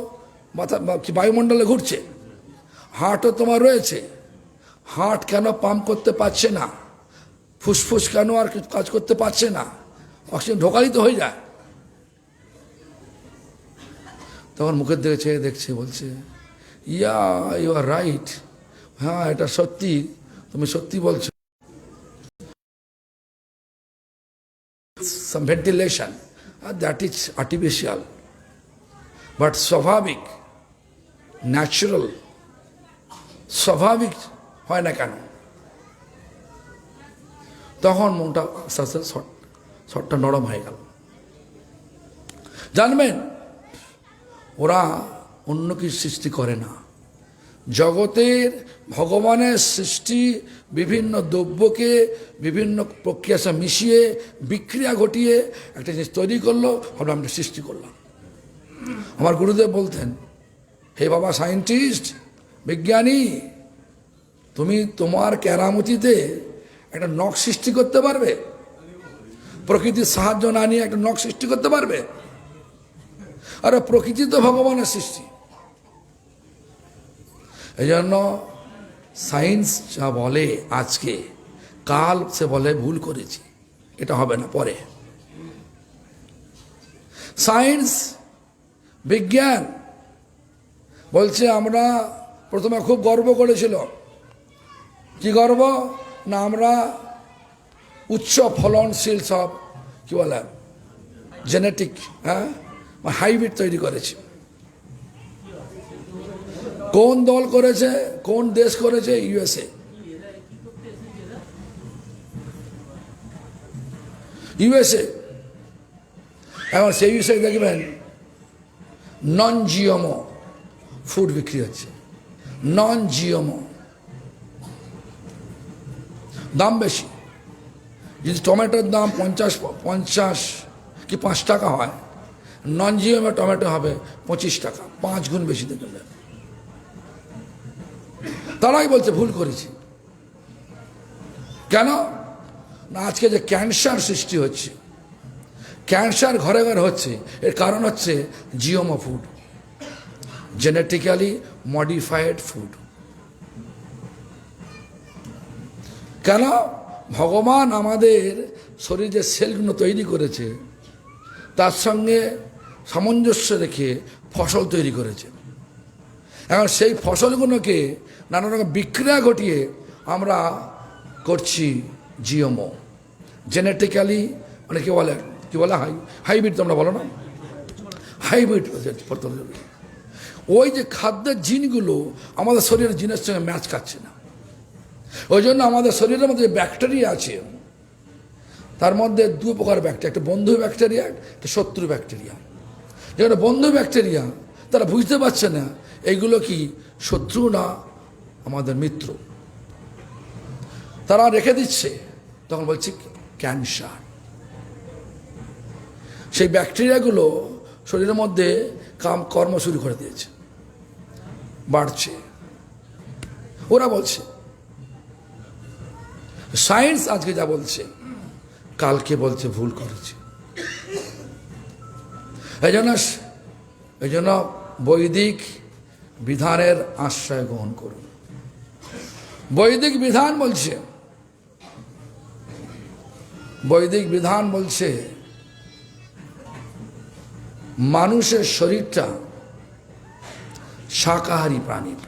মাথা বায়ুমণ্ডলে ঘুরছে, হার্টও তোমার রয়েছে, হার্ট কেন পাম্প করতে পারছে না? ফুসফুস কেন আর কাজ করতে পারছে না? অক্সিজেন ঢোকালেই তো হয়ে যায়। তখন মুখের দিকে চেয়ে দেখছে, বলছে ইয়া ইউ আর রাইট, হ্যাঁ এটা সত্যি, তুমি সত্যি বলছো। Some ventilation, that is artificial, but স্বাভাবিক ন্যাচারাল স্বাভাবিক হয় না কেন? তখন মনটা আস্তে আস্তে শটটা নরম হয়ে গেল। জানবেন, ওরা অন্য কিছু সৃষ্টি করে না, জগতের ভগবানের সৃষ্টি বিভিন্ন দ্রব্যকে বিভিন্ন প্রক্রিয়ার সাথে মিশিয়ে বিক্রিয়া ঘটিয়ে একটা জিনিস তৈরি করলো, আমরা আমরা সৃষ্টি করলাম। আমার গুরুদেব বলতেন, হে বাবা সায়েন্টিস্ট, বিজ্ঞানী, তুমি তোমার কেরামতিতে একটা নখ সৃষ্টি করতে পারবে? প্রকৃতির সাহায্য না নিয়ে একটা নখ সৃষ্টি করতে পারবে? আরে প্রকৃতি তো ভগবানের সৃষ্টি। এই জন্য সায়েন্স যা বলে আজকে, কাল সে বলে ভুল করেছি, এটা হবে না পরে। সায়েন্স বিজ্ঞান বলছে আমরা প্রথমে খুব গর্ব করেছিল। কি গর্ব? না আমরা উচ্চ ফলনশীল সব কি বলে জেনেটিক হাইব্রিড তৈরি করেছি। কোন দল করেছে? কোন দেশ করেছে? ইউএসএ। ইউএসএ। এখন সেই ইউএসএ দেখবেন নন জিএমও ফুড বিক্রি হচ্ছে, নন জিএমও। দাম বেশি। যদি টমেটোর দাম 50 কি 5 টাকা হয়, নন জিএমও টমেটো হবে 25 টাকা, 5 গুণ বেশি দেখবেন। তারাই বলছে ভুল করেছি। কেন না? আজকে যে ক্যান্সার সৃষ্টি হচ্ছে, ক্যান্সার ঘরে ঘরে হচ্ছে, এর কারণ হচ্ছে GMO food, genetically modified food. কেন? ভগবান আমাদের শরীরে যে সেলগুলো তৈরি করেছে তার সঙ্গে সামঞ্জস্য রেখে ফসল তৈরি করেছে। এখন সেই ফসলগুলোকে নানা রকম বিক্রিয়া ঘটিয়ে আমরা করছি জিএমও, জেনেটিক্যালি, মানে কি বলে হাইব্রিড, তোমরা বলো না হাইব্রিড। ওই যে খাদ্যের জিনগুলো আমাদের শরীরের জিনের সঙ্গে ম্যাচ খাচ্ছে না। ওই জন্য আমাদের শরীরের মধ্যে যে ব্যাকটেরিয়া আছে তার মধ্যে 2 প্রকার ব্যাকটেরিয়া, একটা বন্ধু ব্যাকটেরিয়া, একটা শত্রু ব্যাকটেরিয়া। যেখানে বন্ধু ব্যাকটেরিয়া তারা বুঝতে পারছে না এইগুলো কি শত্রু না আমাদের মিত্র, তারা রেখে দিচ্ছে, তখন বলছি ক্যান্সার। সেই ব্যাকটেরিয়াগুলো শরীরের মধ্যে কর্ম শুরু করে দিয়েছে, বাড়ছে। ওরা বলছে, সায়েন্স আজকে যা বলছে কালকে বলছে ভুল করেছে। এই জন্য বৈদিক বিধানের আশ্রয় গ্রহণ করুন। বৈদিক বিধান বলছে, বৈদিক বিধান বলছে মানুষের শরীরটা শাকাহারী প্রাণীর,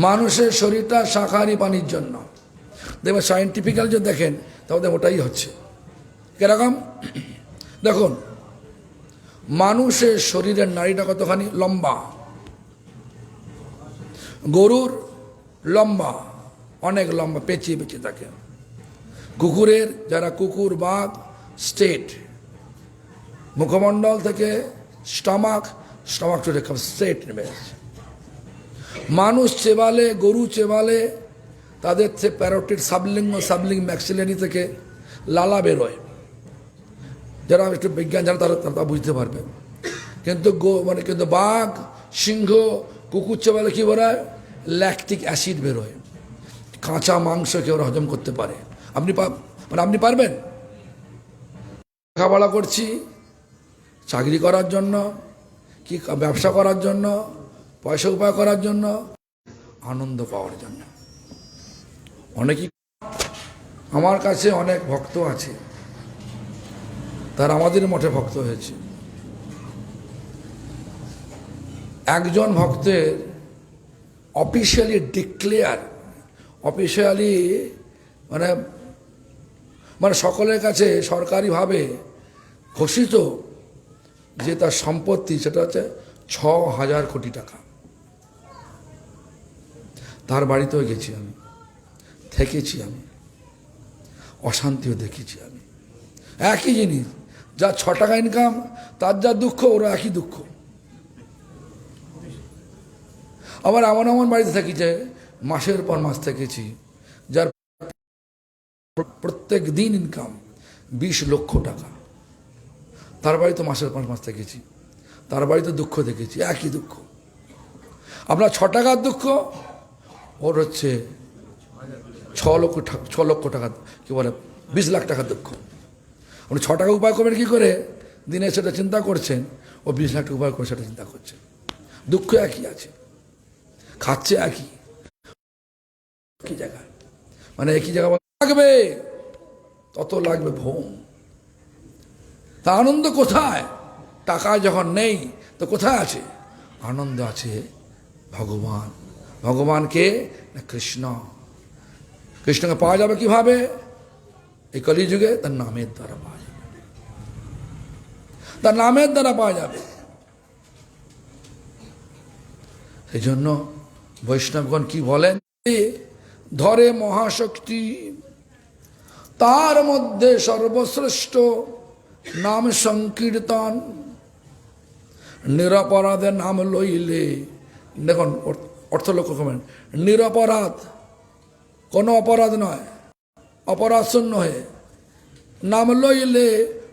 মানুষের শরীরটা শাকাহারী প্রাণীর জন্য। দেখবেন সায়েন্টিফিক্যাল যে দেখেন তাহলে ওটাই হচ্ছে। কিরকম? দেখুন, মানুষের শরীরের নাড়িটা কতখানি লম্বা, গরুর লম্বা, অনেক লম্বা, পেঁচিয়ে পেঁচিয়ে থাকে। কুকুরের, যারা কুকুর বাঘ স্ট্রেট, মুখমণ্ডল থেকে স্টমাক টু স্ট্রেট নেমে আছে। মানুষ চেবালে, গরু চেবালে তাদের থেকে প্যারোটিড সাবলিং ম্যাক্সিলারি থেকে লালা বেরোয়। যারা একটু বিজ্ঞান জানে তারা বুঝতে পারবে। কিন্তু কিন্তু বাঘ, সিংহ, কুকুর চেবালে কি বেরোয়? ল্যাকটিক অ্যাসিড বেরোয়। কাঁচা মাংসকে ওরা হজম করতে পারে। আপনি পারবেন? লেখাপড়া করছি চাকরি করার জন্য, কি ব্যবসা করার জন্য, পয়সা উপায় করার জন্য, আনন্দ পাওয়ার জন্য। অনেকেই, আমার কাছে অনেক ভক্ত আছে, তারা আমাদের মঠে ভক্ত হয়েছে। একজন ভক্তের অফিসিয়ালি ডিক্লেয়ার, অফিসিয়ালি মানে সকলের কাছে সরকারিভাবে ঘোষিত যে তার সম্পত্তি সেটা হচ্ছে 6,000 কোটি টাকা। তার বাড়িতেও গেছি আমি, থেকেছি আমি, অশান্তিও দেখেছি আমি। একই জিনিস, যা 6 টাকা ইনকাম তার যা দুঃখ, ওরা একই দুঃখ। আবার এমন এমন বাড়িতে থাকি যে মাসের পর মাস থেকেছি, যার প্রত্যেক দিন ইনকাম 20 লক্ষ টাকা, তার বাড়িতে মাসের পর মাস থেকেছি, তার বাড়িতে দুঃখ দেখেছি, একই দুঃখ। আপনার 6 টাকার দুঃখ, ওর হচ্ছে 6 লক্ষ টাকা, কি বলে 20 লাখ টাকার দুঃখ। উনি 6 টাকা উপায় করবেন কি করে, দিনে সেটা চিন্তা করছেন, ও 20 লাখ টাকা উপায় করে সেটা চিন্তা করছে। দুঃখ একই আছে, খাচ্ছে একই জায়গায়, মানে একই জায়গা লাগবে, তত লাগবে ভোম। তা আনন্দ কোথায়? টাকা যখন নেই তো কোথায় আছে আনন্দ? আছে ভগবান। ভগবানকে কৃষ্ণ, কৃষ্ণকে পাওয়া যাবে কিভাবে? এই কলিযুগে তার নামের দ্বারা পাওয়া যাবে, তার নামের দ্বারা পাওয়া যাবে। সেই জন্য বৈষ্ণবগণ কি বলেন, ধরে মহাশক্তি, তার মধ্যে সর্বশ্রেষ্ঠ নাম সংকীর্তন, নিরপরাধে নাম লইলে। দেখুন অর্থ লক্ষ্য করবেন, নিরপরাধ, কোনো অপরাধ নয়, অপরাধ শূন্য হয়ে নাম লইলে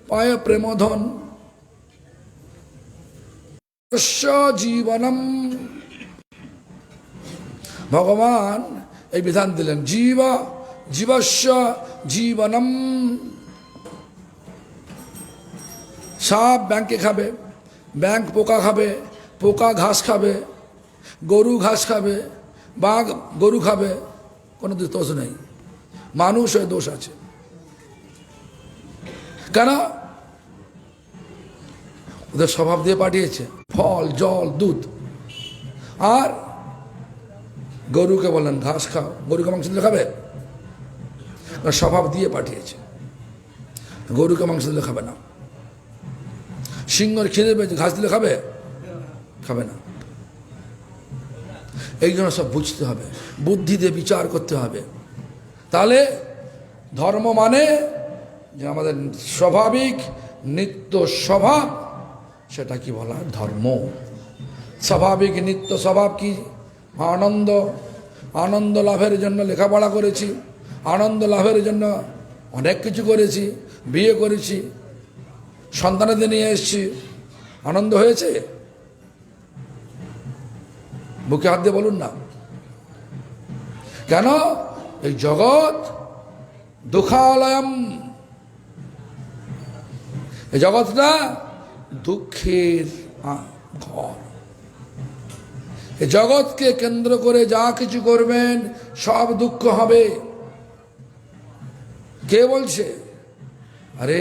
পায় প্রেমধন, জীবনম। ভগবান এই বিধান দিলেন, জীবস্য জীবনম। সাপ ব্যাংকে খাবে, ব্যাংক পোকা খাবে, পোকা ঘাস খাবে, গরু ঘাস খাবে, বাঘ গরু খাবে, কোনো দোষ নেই। মানুষ হয়ে দোষ আছে, কেন? ওদের স্বভাব দিয়ে পাঠিয়েছে, ফল, জল, দুধ। আর গরুকে বলেন ঘাস খাও, গরুকে মাংস দিলে খাবে? স্বভাব দিয়ে পাঠিয়েছে, গরুকে মাংস দিলে খাবে না। সিংহর খিদে পেয়েছে, ঘাস দিলে খাবে? খাবে না। এই জন্য সব বুঝতে হবে, বুদ্ধি দিয়ে বিচার করতে হবে। তাহলে ধর্ম মানে যে আমাদের স্বাভাবিক নিত্য স্বভাব, সেটা কি বলা ধর্ম। স্বাভাবিক নিত্য স্বভাব কি? আনন্দ। আনন্দ লাভের জন্য লেখাপড়া করেছি, আনন্দ লাভের জন্য অনেক কিছু করেছি, বিয়ে করেছি, সন্তানাদের নিয়ে এসেছি, আনন্দ হয়েছে? বুকে হাত দিয়ে বলুন না। কেন? এই জগৎ দুঃখালয়ম, এই জগৎটা দুঃখের ঘর। এই জগৎকে কেন্দ্র করে যা কিছু করবেন সব দুঃখ হবে। কে বলছে? আরে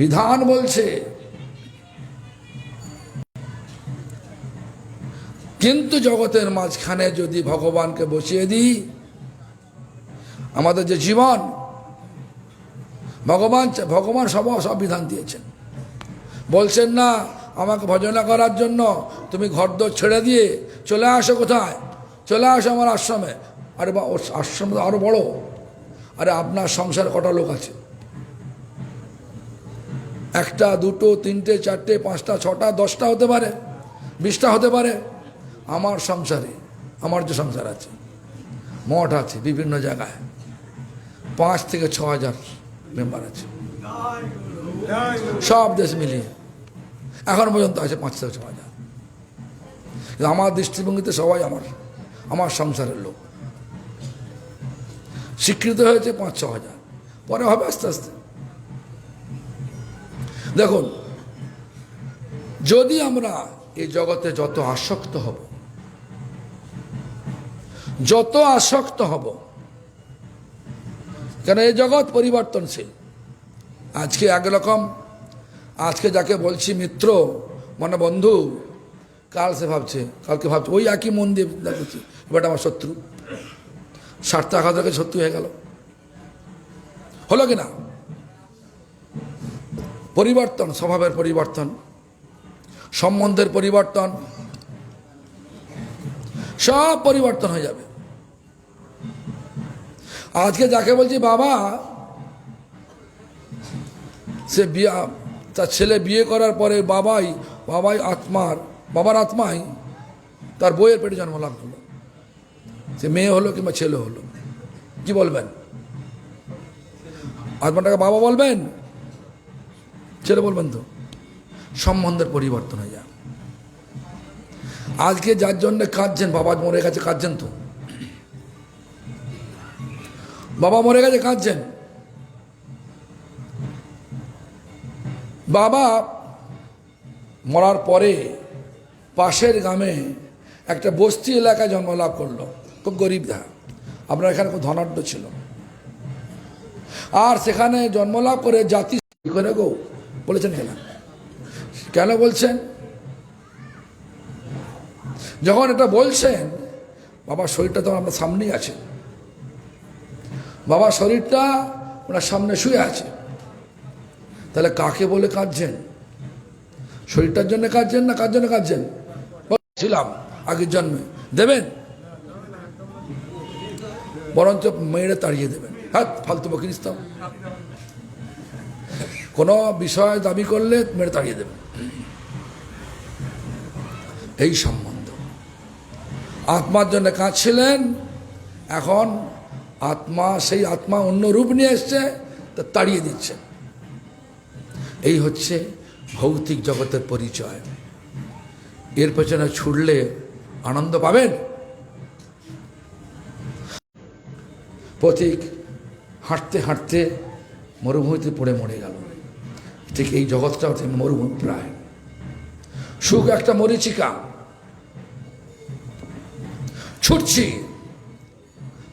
বিধান বলছে। কিন্তু জগতের মাঝখানে যদি ভগবানকে বসিয়ে দিই, আমাদের যে জীবন, ভগবান সব বিধান দিয়েছেন। বলছেন না আমাকে ভজনা করার জন্য তুমি ঘরদোর ছেড়ে দিয়ে চলে আসো। কোথায়? চলে আসো আমার আশ্রমে। আরে বা ওর আশ্রম আরো বড়। আরে আপনার সংসার কটা লোক আছে? 1টা 2টো 3টে 4টে 5টা 6টা 10টা হতে পারে, 20টা হতে পারে। আমার সংসারে, আমার যে সংসার আছে, মঠ আছে বিভিন্ন জায়গায়, 5 থেকে 6 হাজার মেম্বার আছে, সব দেশ মিলিয়ে এখন পর্যন্ত আছে 5 থেকে 6 হাজার। আমার দৃষ্টিভঙ্গিতে সবাই আমার সংসারের লোক। স্বীকৃত হয়েছে 5-6 হাজার, পরে হবে আস্তে আস্তে। দেখুন, যদি আমরা এই জগতে যত আসক্ত হব, কেন এই জগৎ পরিবর্তনশীল। আজকে একরকম, আজকে যাকে বলছি মিত্র মানে বন্ধু, কালকে ভাবছে ওই একই মন দিয়ে দেখছি এবার আমার শত্রু। 60 টাকা থেকে শত্রু হয়ে গেল, হলো কিনা? পরিবর্তন, স্বভাবের পরিবর্তন, সম্বন্ধের পরিবর্তন, সব পরিবর্তন হয়ে যাবে। আজকে যাকে বলছি বাবা, সে বিয়ে, তার ছেলে বিয়ে করার পরে বাবার আত্মাই তার বইয়ের পেটে জন্ম লাভ হলো। সে মেয়ে হলো কিংবা ছেলে হলো, কি বলবেন? আত্মাটাকে বাবা বলবেন, ছেলে বলবেন? তো সম্বন্ধের পরিবর্তন হয়ে যায়। আজকে যার জন্য কাঁদছেন, বাবা মরে গেছে, কাঁদছেন তো, বাবা মরে গেছে, কাঁদছেন। বাবা মরার পরে পাশের গ্রামে একটা বস্তি এলাকায় জন্ম লাভ করলো, খুব গরিব দা, আপনার এখানে খুব ধনাঢ্য ছিল। আর সেখানে জন্মলাভ করে জাতি করে গো বলেছেন। কেন বলছেন? যখন এটা বলছেন, বাবার শরীরটা তখন আপনার সামনেই আছে, বাবার শরীরটা ওনার সামনে শুয়ে আছে। তাহলে কাকে বলে কাঁদছেন? শরীরটার জন্য কাঁদছেন না কার জন্য কাঁদছেন? ছিলাম আগের জন্মে, দেবেন? বরঞ্চ মেয়েরে তাড়িয়ে দেবেন। হ্যাঁ, ফালতু বকিনিস্তাম, কোনো বিষয় দাবি করলে মেরে তাড়িয়ে দেবেন। এই সম্বন্ধ। আত্মার জন্য কাঁদছিলেন, এখন সেই আত্মা অন্য রূপ নিয়ে এসছে, তা তাড়িয়ে দিচ্ছে। এই হচ্ছে ভৌতিক জগতের পরিচয়। এর পেছনে ছুটলে আনন্দ পাবেন। পথিক হাঁটতে হাঁটতে মরুভূমিতে পড়ে মরে গেল। ঠিক এই জগৎটা মরুভূমি প্রায়। সুখ একটা মরীচিকা, ছুটছি।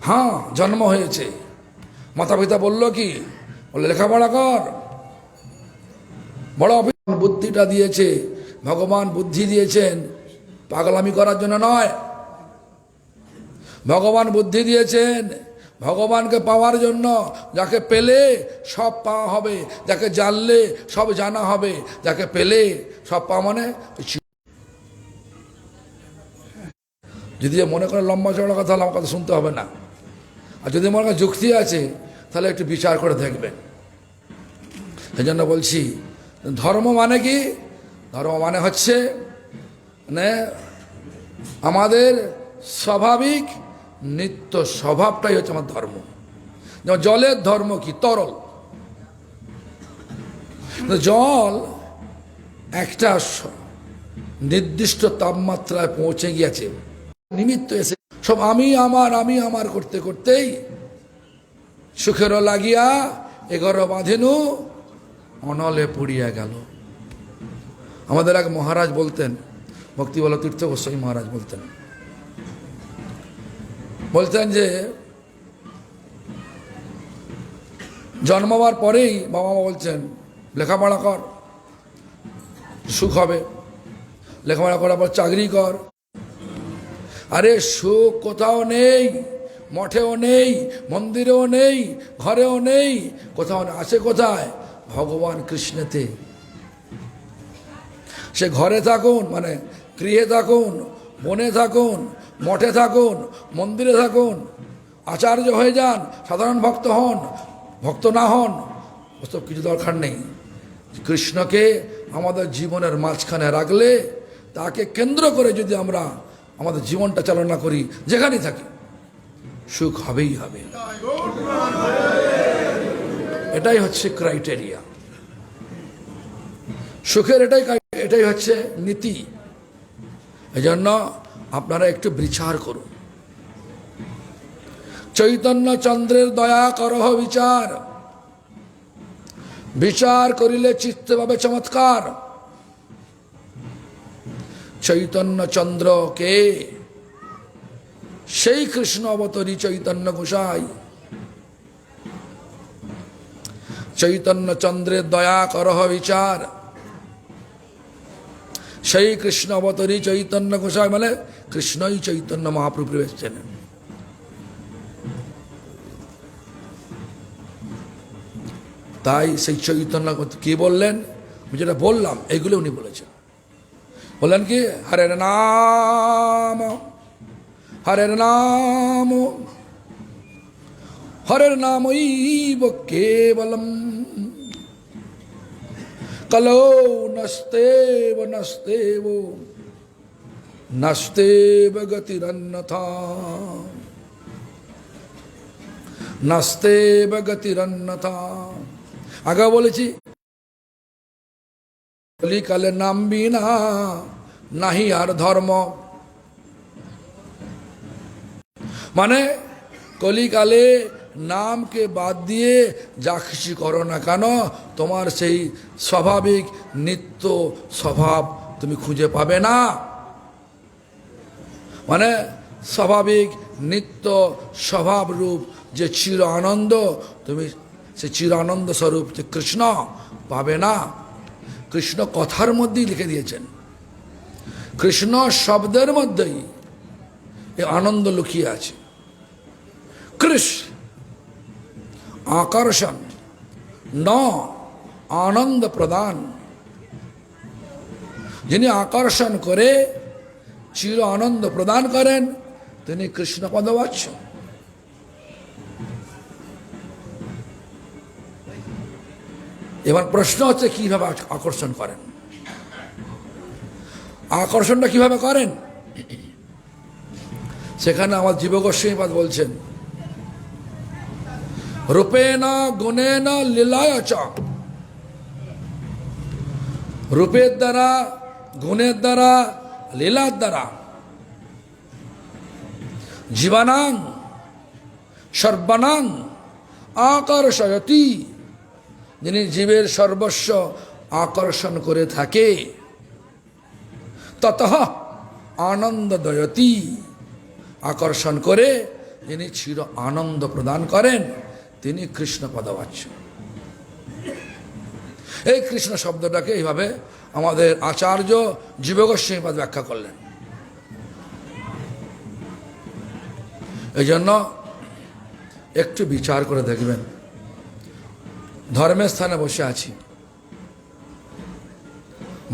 হ্যাঁ, জন্ম হয়েছে, মাতা পিতা বলল কি, বলে লেখাপড়া কর, বড় বুদ্ধিটা দিয়েছে ভগবান, বুদ্ধি দিয়েছেন পাগলামি করার জন্য নয়। ভগবান বুদ্ধি দিয়েছেন ভগবানকে পাওয়ার জন্য। যাকে পেলে সব পাওয়া হবে, যাকে জানলে সব জানা হবে, যাকে পেলে সব পাওয়া মানে। যদি মনে করে লম্বা চড়া কথা, আমার কথা শুনতে হবে না। আর যদি মনে করেন যুক্তি আছে, তাহলে একটু বিচার করে দেখবেন। সেই জন্য বলছি, ধর্ম মানে কি? ধর্ম মানে হচ্ছে আমাদের স্বাভাবিক নিত্য স্বভাবটাই হচ্ছে আমার ধর্ম। যেমন জলের ধর্ম কি? তরল। জল একটা নির্দিষ্ট তাপমাত্রায় পৌঁছে গিয়েছে, নিমিত্ত এসে সব আমি আমার করতে করতেই সুখেরও লাগিয়া এগর বাঁধেনু অনলে পুড়িয়া গেল। আমাদের এক মহারাজ বলতেন, ভক্তিবল্লভ তীর্থ গোস্বামী মহারাজ বলতেন যে জন্মাবার পরেই বাবা মা বলছেন লেখাপড়া কর, সুখ হবে, লেখাপড়া করার পর চাকরি কর। আরে সুখ কোথাও নেই, মঠেও নেই, মন্দিরেও নেই, ঘরেও নেই, কোথাও আছে কোথায়? ভগবান কৃষ্ণেতে। সে ঘরে থাকুন, মানে গৃহে থাকুন, বনে থাকুন, মঠে থাকুন, মন্দিরে থাকুন, আচার্য হয়ে যান, সাধারণ ভক্ত হন, ভক্ত না হন, ওসব কিছু দরকার নেই। কৃষ্ণকে আমাদের জীবনের মাঝখানে রাখলে, তাকে কেন্দ্র করে যদি আমরা আমাদের জীবনটা চালনা করি, যেখানেই থাকি, সুখ হবেই হবে। এটাই হচ্ছে ক্রাইটেরিয়া সুখের, এটাই হচ্ছে নীতি। এই জন্য আপনারা একটু বিচার করুন। চৈতন্য চন্দ্রের দয়া করহ বিচার, বিচার করিলে চিত্তে পাবে চমৎকার। চৈতন্য চন্দ্র কে? সেই কৃষ্ণ অবতরী চৈতন্য গোসাই। চৈতন্য চন্দ্রের দয়া করহ বিচার, সেই কৃষ্ণ অবতরী চৈতন্য গোসাই, মানে কৃষ্ণই চৈতন্য মহাপ্রভু এসেছেন। তাই সেই চৈতন্য কে বললেন, আমি যেটা বললাম এইগুলো উনি বলেছেন। বললেন কি, হরের নাম হরের নাম হরের নামৈব কেবলম কলো নস্তেব নস্তেব নস্তেব গতিরন্যথা নস্তেব গতিরন্যথা। আগে বলেছি কলিকালে নাম বিনা নাহি আর ধর্ম, মানে কলিকালে নামকে বাদ দিয়ে যা খুশি করো না কেন, তোমার সেই স্বাভাবিক নিত্য স্বভাব তুমি খুঁজে পাবে না। মানে স্বাভাবিক নিত্য স্বভাব রূপ যে চির আনন্দ, তুমি সে চির আনন্দ স্বরূপ যে কৃষ্ণ পাবে না। কৃষ্ণ কথার মধ্যেই লিখে দিয়েছেন, কৃষ্ণ শব্দের মধ্যেই এই আনন্দ লুকিয়ে আছে। কৃষ্ণ আকর্ষণ ন আনন্দ প্রদান, যিনি আকর্ষণ করে চির আনন্দ প্রদান করেন তিনি কৃষ্ণ পদবাচ্য। এবার প্রশ্ন হচ্ছে কিভাবে আকর্ষণ করেন, আকর্ষণটা কিভাবে করেন? সেখানে আমার জীব গোস্বামীপাদ বলছেন, রূপেণ গুণেন লীলায় চ, রূপের দ্বারা গুণের দ্বারা লীলার দ্বারা জীবানাং সর্বানাং আকর্ষয়তি, যিনি জীবের সর্বস্ব আকর্ষণ করে থাকে, ততঃ আনন্দদয়তি, আকর্ষণ করে যিনি চির আনন্দ প্রদান করেন তিনি কৃষ্ণ পদবাচ্য। এই কৃষ্ণ শব্দটাকে এইভাবে আমাদের আচার্য জীব গোস্বামীপাদ ব্যাখ্যা করলেন। এই জন্য একটু বিচার করে দেখবেন, ধর্মের স্থানে বসে আছি,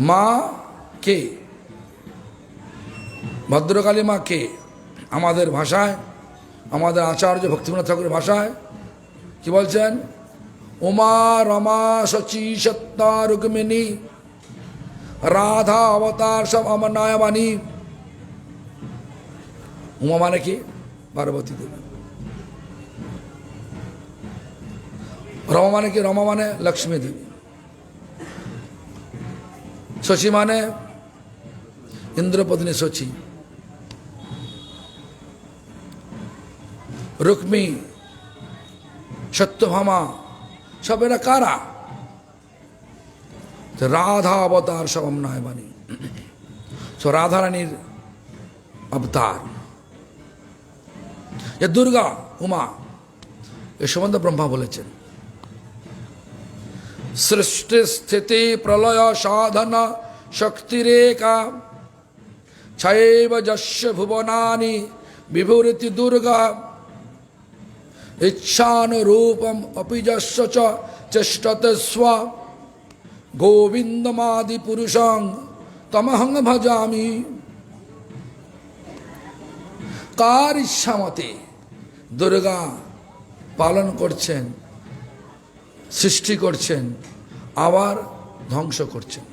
মা কে? ভদ্রকালী মা কে? আমাদের ভাষায়, আমাদের আচার্য ভক্তিবিনোদ ঠাকুরের ভাষায় কি বলছেন? উমা রমা শচী সত্তা রুক্মিণী রাধা অবতার সব অমনায় বাণী। উমা মানে কি? পার্বতী দেবী। রমা মানে কি? রমা মানে লক্ষ্মী দেবী। শচী মানে ইন্দ্রপত্নী শচী। রুক্মী, সত্যভামা, সব এরা কারা? রাধা অবতার সব অমনায় বাণী, সব রাধারানীর অবতার। যে দুর্গা উমা, এ সম্বন্ধে ব্রহ্মা বলেছেন, সৃষ্টি স্থিতি প্রলয় সাধন শক্তিরেকা ছৈব যস্য ভুবনানি বিভূরিতি দুর্গা ইচ্ছানুরূপম অপি যস্য চ চেষ্টতে স্ব গোবিন্দমাদি পুরুষং তমহং ভজামি। কার ইচ্ছা মতে দুর্গা পালন করছেন, সৃষ্টি করছেন, আবার ধ্বংস করছেন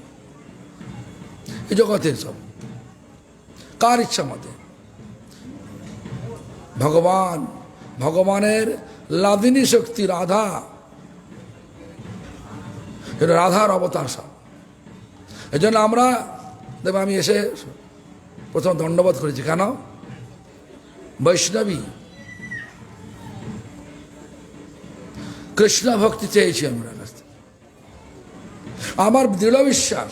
এই জগতের সব, কার ইচ্ছা মতে? ভগবান, ভগবানের লাদিনী শক্তি রাধা, এটা রাধার অবতার সব। এই জন্য আমরা দেখো, আমি এসে প্রথম দণ্ডবোধ করেছি, কেন? বৈষ্ণবী কৃষ্ণ ভক্তি চেয়েছি আমরা কাছ থেকে। আমার দৃঢ় বিশ্বাস,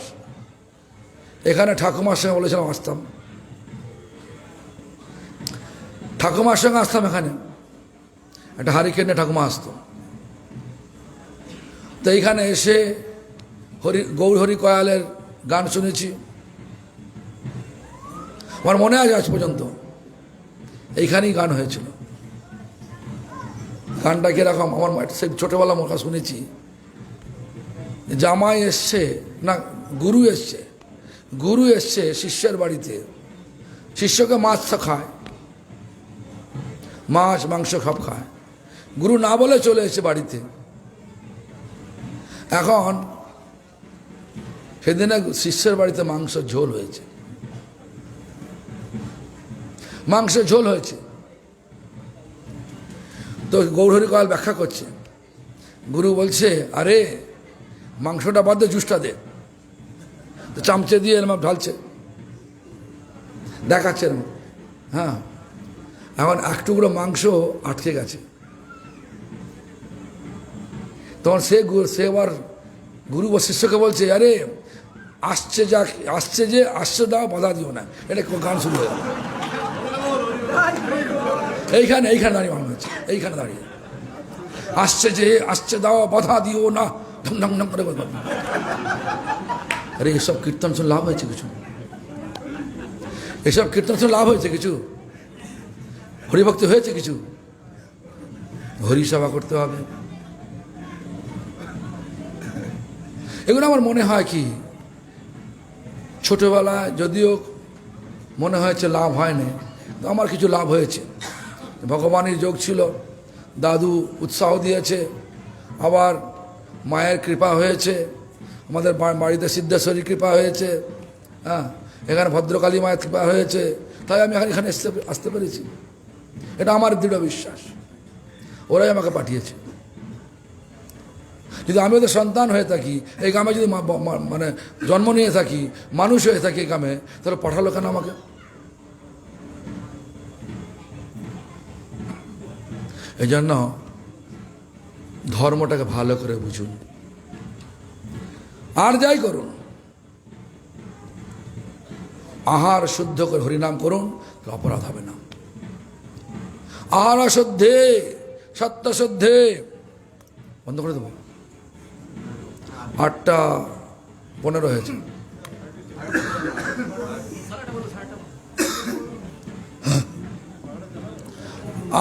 এখানে ঠাকুমার সঙ্গে বলেছিলাম আসতাম, ঠাকুমার সঙ্গে আসতাম, এখানে একটা হারিকেনে ঠাকুমা আসতো। তো এইখানে এসে গৌর হরি কয়ালের গান শুনেছি, আমার মনে আছে আজ পর্যন্ত এইখানেই গান হয়েছিল। গানটা কিরকম আমার সেই ছোটোবেলা মোকা শুনেছি, জামাই এসছে না গুরু এসছে শিষ্যের বাড়িতে, শিষ্যকে মাছ খায়, মাছ মাংস সব খায়, গুরু না বলে চলে এসেছে বাড়িতে। এখন সেদিনে শিষ্যের বাড়িতে মাংসের ঝোল হয়েছে, মাংসের ঝোল হয়েছে। তো গৌরহরি কয়াল ব্যাখ্যা করছে, গুরু বলছে আরে মাংসটা বাদ দে, জুসটা দে। তো চামচে দিয়ে এরম ঢালছে, দেখাচ্ছে এরম। হ্যাঁ, এখন এক টুকরো মাংস আটকে গেছে। তখন সে আবার গুরু বা শিষ্যকে বলছে আরে আসছে দাও, বাধা দিও না। এটা গান শুরু হয়ে গেল এইখানে দাঁড়িয়ে মনে হচ্ছে, এইখানে দাঁড়িয়ে আসছে দাও, বাধা দিও না, ঢং ঢং ঢং করে বলবে। আরে এসব কীর্তন শুনে লাভ হয়েছে কিছু? এসব কীর্তন শুনে লাভ হয়েছে কিছু? হরিভক্তি হয়েছে কিছু? হরি সেবা করতে হবে। এগুলো আমার মনে হয় কি, ছোটবেলায় যদিও মনে হয়েছে লাভ হয়নি, তো আমার কিছু লাভ হয়েছে। ভগবানের যোগ ছিল, দাদু উৎসাহ দিয়েছে, আবার মায়ের কৃপা হয়েছে, আমাদের বাড়িতে সিদ্ধেশ্বরীর কৃপা হয়েছে, হ্যাঁ, এখানে ভদ্রকালী মায়ের কৃপা হয়েছে, তাই আমি এখানে আসতে পেরেছি। এটা আমার দৃঢ় বিশ্বাস, ওরাই আমাকে পাঠিয়েছে। যদি আমি ওদের সন্তান হয়ে থাকি, এই গ্রামে যদি মানে জন্ম নিয়ে থাকি, মানুষ হয়ে থাকি এই গ্রামে, তাহলে পাঠালো কেন আমাকে? এই জন্য ধর্মটাকে ভালো করে বুঝুন, আর যাই করুন আহার শুদ্ধ করে হরিনাম করুন, অপরাধ হবে না। আহার শুদ্ধে সত্য শুদ্ধে, বন্ধ করে দেবো, 8:15 হয়েছে।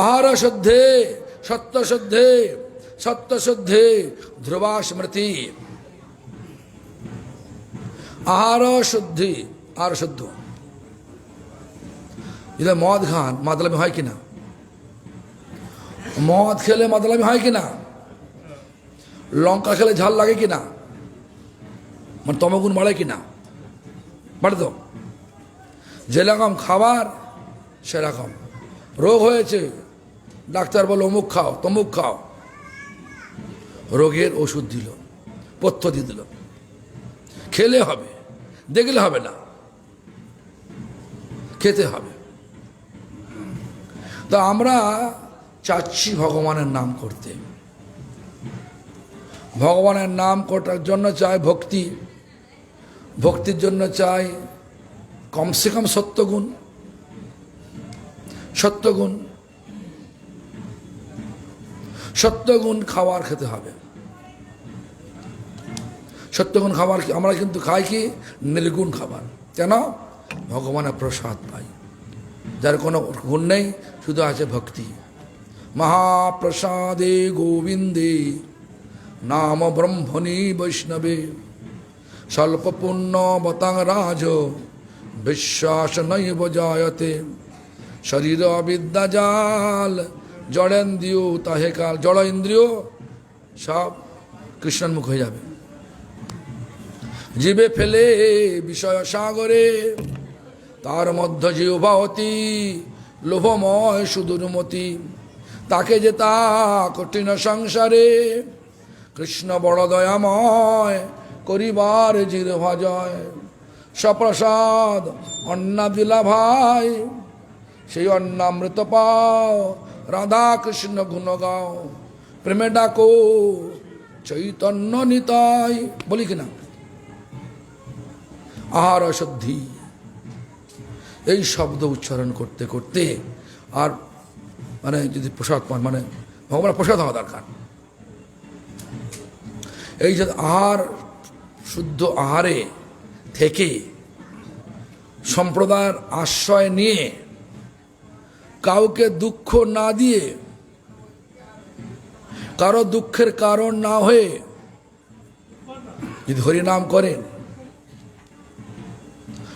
আহার শুদ্ধে সত্য শুদ্ধে, সত্য শুদ্ধে ধ্রুবা স্মৃতি। আহার শুদ্ধি, আর শুদ্ধ। যদি মদ খান, মাতলামি হয় কিনা? মদ খেলে মাতলামি হয় কিনা? লঙ্কা খেলে ঝাল লাগে কিনা? মানে তমগুণ বাড়ে কিনা? বাড়ে তো। যেরকম খাবার সেরকম রোগ হয়েছে, ডাক্তার বলো অমুক খাও তমুক খাও, রোগের ওষুধ দিল, পথ্যতি দিল, খেলে হবে, দেখলে হবে না, খেতে হবে। তো আমরা চাচ্ছি ভগবানের নাম করতে, ভগবানের নাম করার জন্য চাই ভক্তি, ভক্তির জন্য চাই কমসে কম সত্যগুণ, সত্যগুণ, সত্যগুণ খাবার খেতে হবে। সত্যগুণ খাবার আমরা কিন্তু খাই কি? নির্গুণ খাবার। কেন? ভগবানের প্রসাদ পাই, যার কোনো গুণ নেই, শুধু আছে ভক্তি। মহাপ্রসাদে গোবিন্দে নাম ব্রহ্মণী বৈষ্ণবে স্বল্প পুণ্য বতাং রাজ বিশ্বাস নৈব জায়তে শরীর বিদ্যা জাল জড়েন্দ্রিয় তাহে কাল। জড় ইন্দ্রিয় সব কৃষ্ণন্মুখ হয়ে যাবে। জীবে ফেলে বিষয় সাগরে, তার মধ্য জিহ্বাবতী লোভময় সুদূরমতি। তাকে যে তা কঠিন সংসারে, কৃষ্ণ বড় দয়াময় করিবার জিহ্বা জয়। সপ্রসাদ অন্না দিলা ভাই, সেই অন্নামৃত পাও, রাধা কৃষ্ণ গুণ গাও, প্রেমে ডাকো চৈতন্য নিতাই। বলি কিনা? আহার শুদ্ধি, এই শব্দ উচ্চারণ করতে করতে, আর মানে যদি প্রসাদ পান, মানে ভগবানের প্রসাদ হওয়া দরকার। এই যে আহার, শুদ্ধ আহারে থেকে সম্প্রদায়ের আশ্রয় নিয়ে, কাউকে দুঃখ না দিয়ে, কারো দুঃখের কারণ না হয়ে, যদি হরিনাম করেন,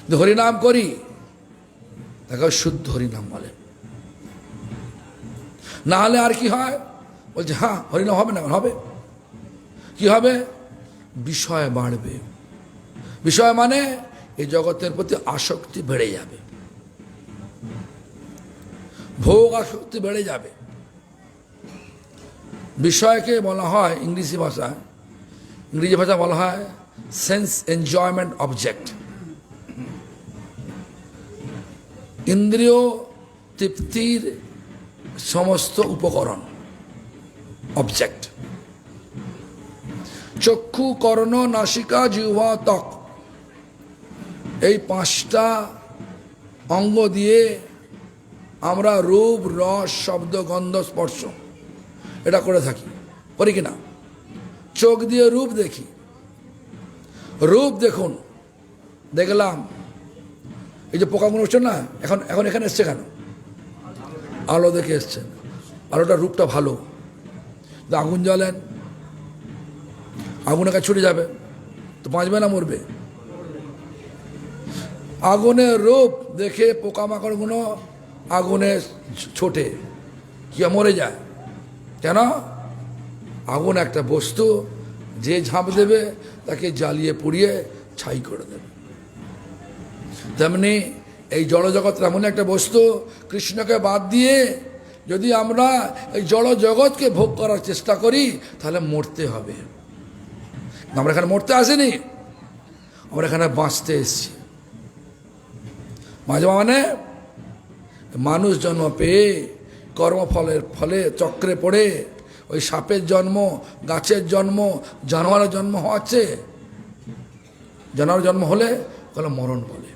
যদি হরিনাম করি তাকে শুদ্ধ হরিনাম বলে। না হলে আর কি হয়, বলছে হ্যাঁ হরিনাম হবে না, হবে কি হবে, বিষয় বাড়বে। বিষয় মানে এই জগতের প্রতি আসক্তি বেড়ে যাবে, ভোগ আসক্তি বেড়ে যাবে। বিষয়কে বলা হয় ইংরেজি ভাষা বলা হয় সেন্স এনজয়মেন্ট অবজেক্ট, ইন্দ্রিয় তৃপ্তির সমস্ত উপকরণ, অবজেক্ট। চক্ষু, কর্ণ, নাসিকা, জিহ্বা, ত্বক, এই 5টা অঙ্গ দিয়ে আমরা রূপ, রস, শব্দ, গন্ধ, স্পর্শ এটা করে থাকি, করি কিনা? চোখ দিয়ে রূপ দেখি, রূপ দেখুন, দেখলাম এই যে পোকাগুলো উঠছে না, এখন এখানে এসছে কেন? আলো দেখে এসছে, আলোটা রূপটা ভালো। আগুন জ্বালেন, আগুনের কাছে ছুটে যাবে তো বাঁচবে না মরবে? আগুনের রূপ দেখে পোকামাকড়গুলো আগুনে ছোটে, কি মরে যায়। কেন? আগুন একটা বস্তু, যে ঝাঁপ দেবে তাকে জ্বালিয়ে পুড়িয়ে ছাই করে দেবে। তেমনি এই জড়জগৎ এমন একটা বস্তু, কৃষ্ণকে বাদ দিয়ে যদি আমরা এই জড়জগৎকে ভোগ করার চেষ্টা করি তাহলে মরতে হবে। আমরা এখানে মরতে আসিনি, আমরা এখানে বাঁচতে এসেছি। মাঝে মানে মানুষ জন্ম পেয়ে কর্মফলের ফলে চক্রে পড়ে ওই সাপের জন্ম, গাছের জন্ম, জানোয়ারের জন্ম হচ্ছে। জানোয়ার জন্ম হলে বলে মরণ বলে,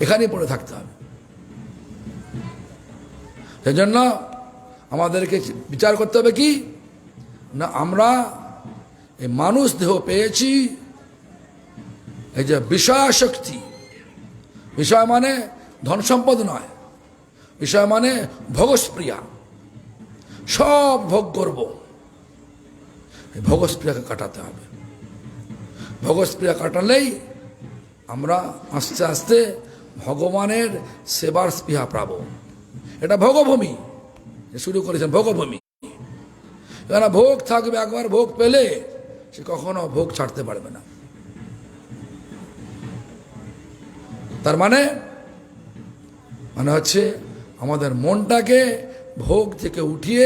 এখানেই পড়ে থাকতে হবে। সেই জন্য আমাদেরকে বিচার করতে হবে কি না, আমরা এই মানুষ দেহ পেয়েছি, এই যে বিষয়াসক্তি, বিষয় মানে ধন সম্পদ নয়, বিষয় মানে ভোগস্প্রিয়া, সব ভোগ করব, এই ভোগস্প্রিয়াকে কাটাতে হবে। ভোগস্প্রিয়া কাটালেই আমরা আস্তে আস্তে ভগবানের সেবার স্পৃহা পাবো। এটা ভোগভূমি, শুরু করেছেন ভোগভূমি। এখানে ভোগ থাকবে, একবার ভোগ পেলে সে কখনো ভোগ ছাড়তে পারবে না। তার মানে হচ্ছে আমাদের মনটাকে ভোগ থেকে উঠিয়ে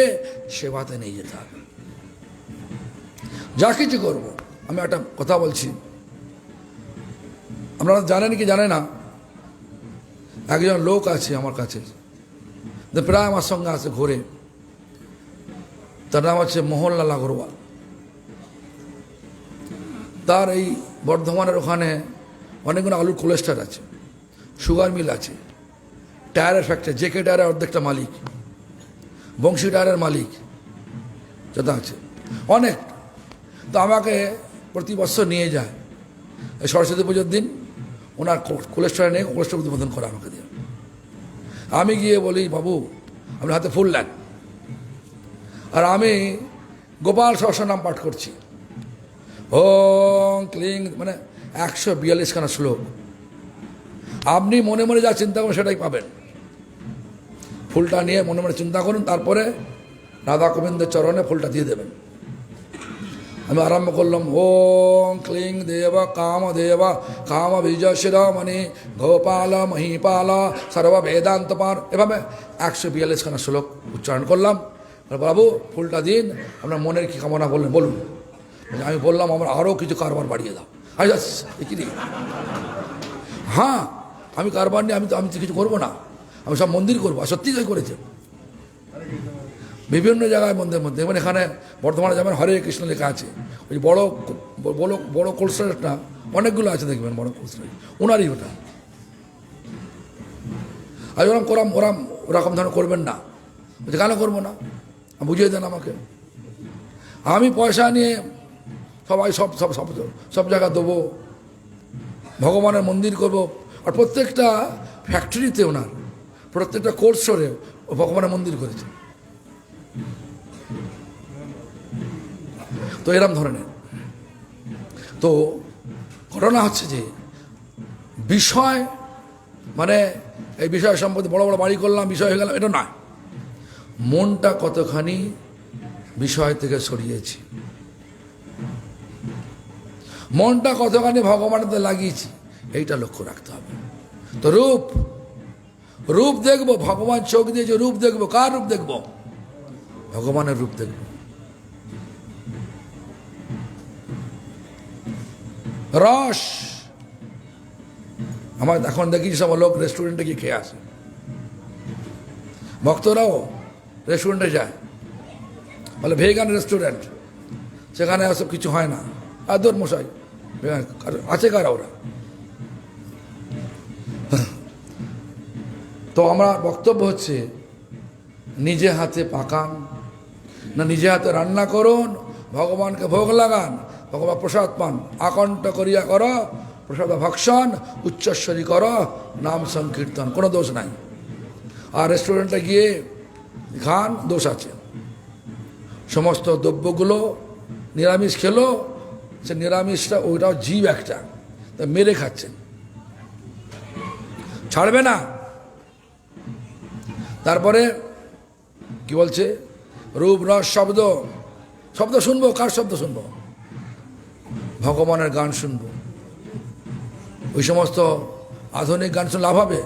সেবাতে নিয়ে যেতে হবে। যা কিছু করবো, আমি একটা কথা বলছি, আপনারা জানেন কি জানে না, একজন লোক আছে আমার কাছে, প্রায় আমার সঙ্গে আছে ঘুরে, তার নাম হচ্ছে মোহনলাল আগরওয়াল। তার এই বর্ধমানের ওখানে অনেকগুলো আলুর কোলেস্টার আছে, সুগার মিল আছে, টায়ারের ফ্যাক্টরি, জেকে টায়ারের অর্ধেকটা মালিক, বংশী টায়ারের মালিক, যত আছে অনেক। তো আমাকে প্রতি বছর নিয়ে যায়, এই সরস্বতী পুজোর দিন ওনার কোলেস্টার নিয়ে কোলেস্টার উদ্বোধন করে আমাকে দিয়ে। আমি গিয়ে বলি, বাবু আপনি হাতে ফুল নেন, আর আমি গোপাল সহস্রনাম পাঠ করছি, ওং ক্লিং, মানে 142খানা শ্লোক। আপনি মনে মনে যা চিন্তা করুন সেটাই পাবেন। ফুলটা নিয়ে মনে মনে চিন্তা করুন, তারপরে রাধা গোবিন্দের চরণে ফুলটা দিয়ে দেবেন। আমি আরম্ভ করলাম, ওং ক্লিং দেব কামদেব কাম বীজ শিরোমণি গোপাল মহিপাল সর্ব বেদান্ত পার, এভাবে 142খানা শ্লোক উচ্চারণ করলাম। বাবু ফুলটা দিন, আপনার মনের কি কামনা বললেন বলুন। আমি বললাম, আমার আরও কিছু কারবার বাড়িয়ে দাও। কি হ্যাঁ, আমি কারবার নিয়ে আমি তো কিছু করবো না, আমি সব মন্দির করবো। আর সত্যি তাই করেছে, বিভিন্ন জায়গায় মন্দিরের মধ্যে, মানে এখানে বর্ধমানে যাবেন হরে কৃষ্ণ লেখা আছে, ওই বড় বড় বড় কোলস্টারটা অনেকগুলো আছে দেখবেন, বড় কোলস্টার ওনারই ওটা। আর ওরকম ধরনের করবেন না। কেন করবো না, বুঝিয়ে দেন আমাকে। আমি পয়সা নিয়ে সবাই সব সব সব সব জায়গা দেবো, ভগবানের মন্দির করব। আর প্রত্যেকটা ফ্যাক্টরিতে ওনার, প্রত্যেকটা কোল্ড স্টোরে ভগবানের মন্দির করেছে। তো এরম ধরনের, তো ঘটনা হচ্ছে যে বিষয় মানে এই বিষয় সম্পত্তি বড় বড় বাড়ি করলাম, বিষয় হয়ে গেলাম, এটা নয়। মনটা কতখানি বিষয় থেকে সরিয়েছি, মনটা কতখানি ভগবানেতে লাগিয়েছি, এইটা লক্ষ্য রাখতে হবে। তো রূপ রূপ দেখবো, ভগবান চোখ দিয়ে যে রূপ দেখবো, কার রূপ দেখবো? ভগবানের রূপ দেখব। রস, আমার এখন দেখি সব লোক রেস্টুরেন্টে গিয়ে খেয়ে আসে, ভক্তরাও রেস্টুরেন্টে যায়, বলে ভেগান রেস্টুরেন্ট, সেখানে সব কিছু হয় না। আদর মশাই আছে কারা ওরা? তো আমরা বক্তব্য হচ্ছে নিজে হাতে পাকান না নিজে হাতে রান্না করুন, ভগবানকে ভোগ লাগান, ভগবান প্রসাদ পান। আকণ্ঠ করিয়া কর প্রসাদ ভক্ষণ, উচ্চস্বরী কর নাম সংকীর্তন, কোনো দোষ নাই। আর রেস্টুরেন্টে গিয়ে খান, দোষ আছে। সমস্ত দ্রব্যগুলো নিরামিষ খেলো, সে নিরামিষটা ওইটাও জীব একটা, তা মেরে খাচ্ছেন, ছাড়বে না। তারপরে কি বলছে? রূপ রস শব্দ, শব্দ শুনবো, কার শব্দ শুনবো? ভগবানের গান শুনবো। ওই সমস্ত আধুনিক গান শুনে লাভ হবে?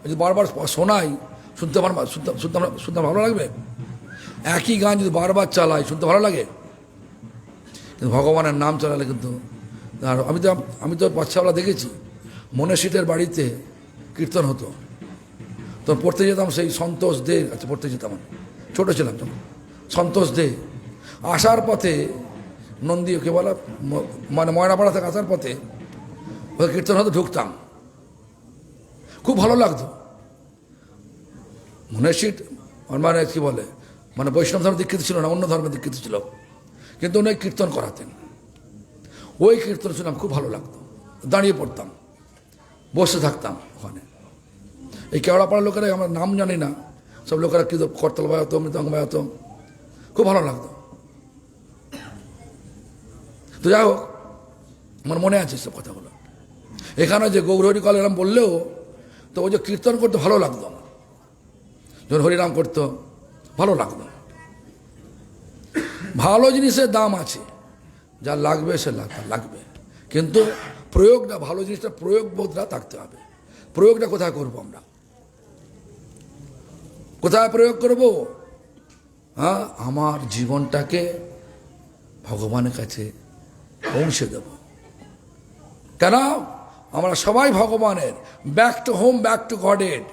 যদি বারবার শোনাই, শুনতে ভালো লাগবে? একই গান যদি বারবার চালাই, শুনতে ভালো লাগে? কিন্তু ভগবানের নাম চালালে কিন্তু, আর আমি তো বাচ্চাবেলা দেখেছি, মনীষীদের বাড়িতে কীর্তন হতো, তো পড়তে যেতাম সেই সন্তোষ দে, আচ্ছা পড়তে যেতাম, ছোটো ছিলাম তখন। সন্তোষ দে আসার পথে নন্দী ওকে বলা, মানে ময়নাপাড়া থেকে আসার পথে ওই কীর্তন হতো, ঢুকতাম, খুব ভালো লাগতো। মনীষীর মানে কি বলে, মানে বৈষ্ণব ধর্ম দীক্ষিত ছিল না, অন্য ধর্মে দীক্ষিত ছিল, কিন্তু উনি কীর্তন করাতেন। ওই কীর্তন শুনলাম, খুব ভালো লাগতো, দাঁড়িয়ে পড়তাম, বসে থাকতাম ওখানে। এই কেওড়াপাড়ার লোকেরা, আমার নাম জানি না, সব লোকেরা কী করতাল বাজাতো, মৃদঙ্গ বাজাতো, খুব ভালো লাগতো। তো যাই হোক, আমার মনে আছে সব কথাগুলো। এখানে যে গৌরহরি কল এরম বললেও, তো ওই যে কীর্তন করতে ভালো লাগতো, যখন হরিনাম করতো ভালো লাগতো। ভালো জিনিসের দাম আছে, যা লাগবে সে লাগবে, কিন্তু প্রয়োগটা, ভালো জিনিসটা প্রয়োগ বোধটা থাকতে হবে। প্রয়োগটা কোথায় করবো আমরা? কোথায় প্রয়োগ করব? হ্যাঁ, আমার জীবনটাকে ভগবানের কাছে পৌঁছে দেব। কেন? আমরা সবাই ভগবানের, back to home, back to godhead.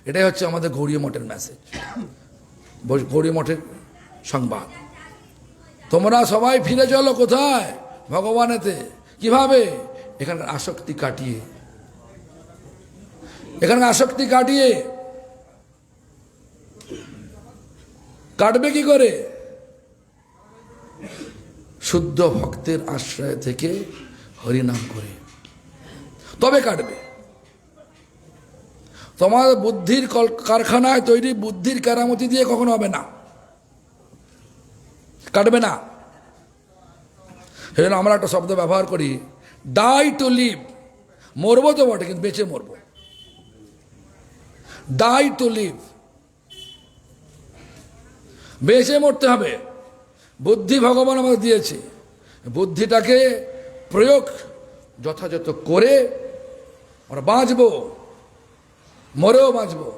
এটাই হচ্ছে আমাদের গৌড়ীয় মঠের মেসেজ, গৌড়ীয় মঠের সংবাদ। তোমরা সবাই ফিরে চলো কোথায়? ভগবানেতে। কিভাবে? এখানকার আসক্তি কাটিয়ে, এখানকার আসক্তি কাটিয়ে। কাটবে কি করে? শুদ্ধ ভক্তের আশ্রয় থেকে হরিনাম করে, তবে কাটবে। তোমার বুদ্ধির কারখানায় তৈরি বুদ্ধির কেরামতি দিয়ে কখনো হবে না, কাটবে না। সেজন্য আমরা একটা শব্দ ব্যবহার করি, ডাই টু লিভ। মরবো তো বটে, কিন্তু বেঁচে মরবো। ডাই টু লিভ, বেঁচে মরতে হবে। বুদ্ধি ভগবান আমাদের দিয়েছে, বুদ্ধিটাকে প্রয়োগ যথাযথ করে আমরা বাঁচবো, মরেও বাঁচবো।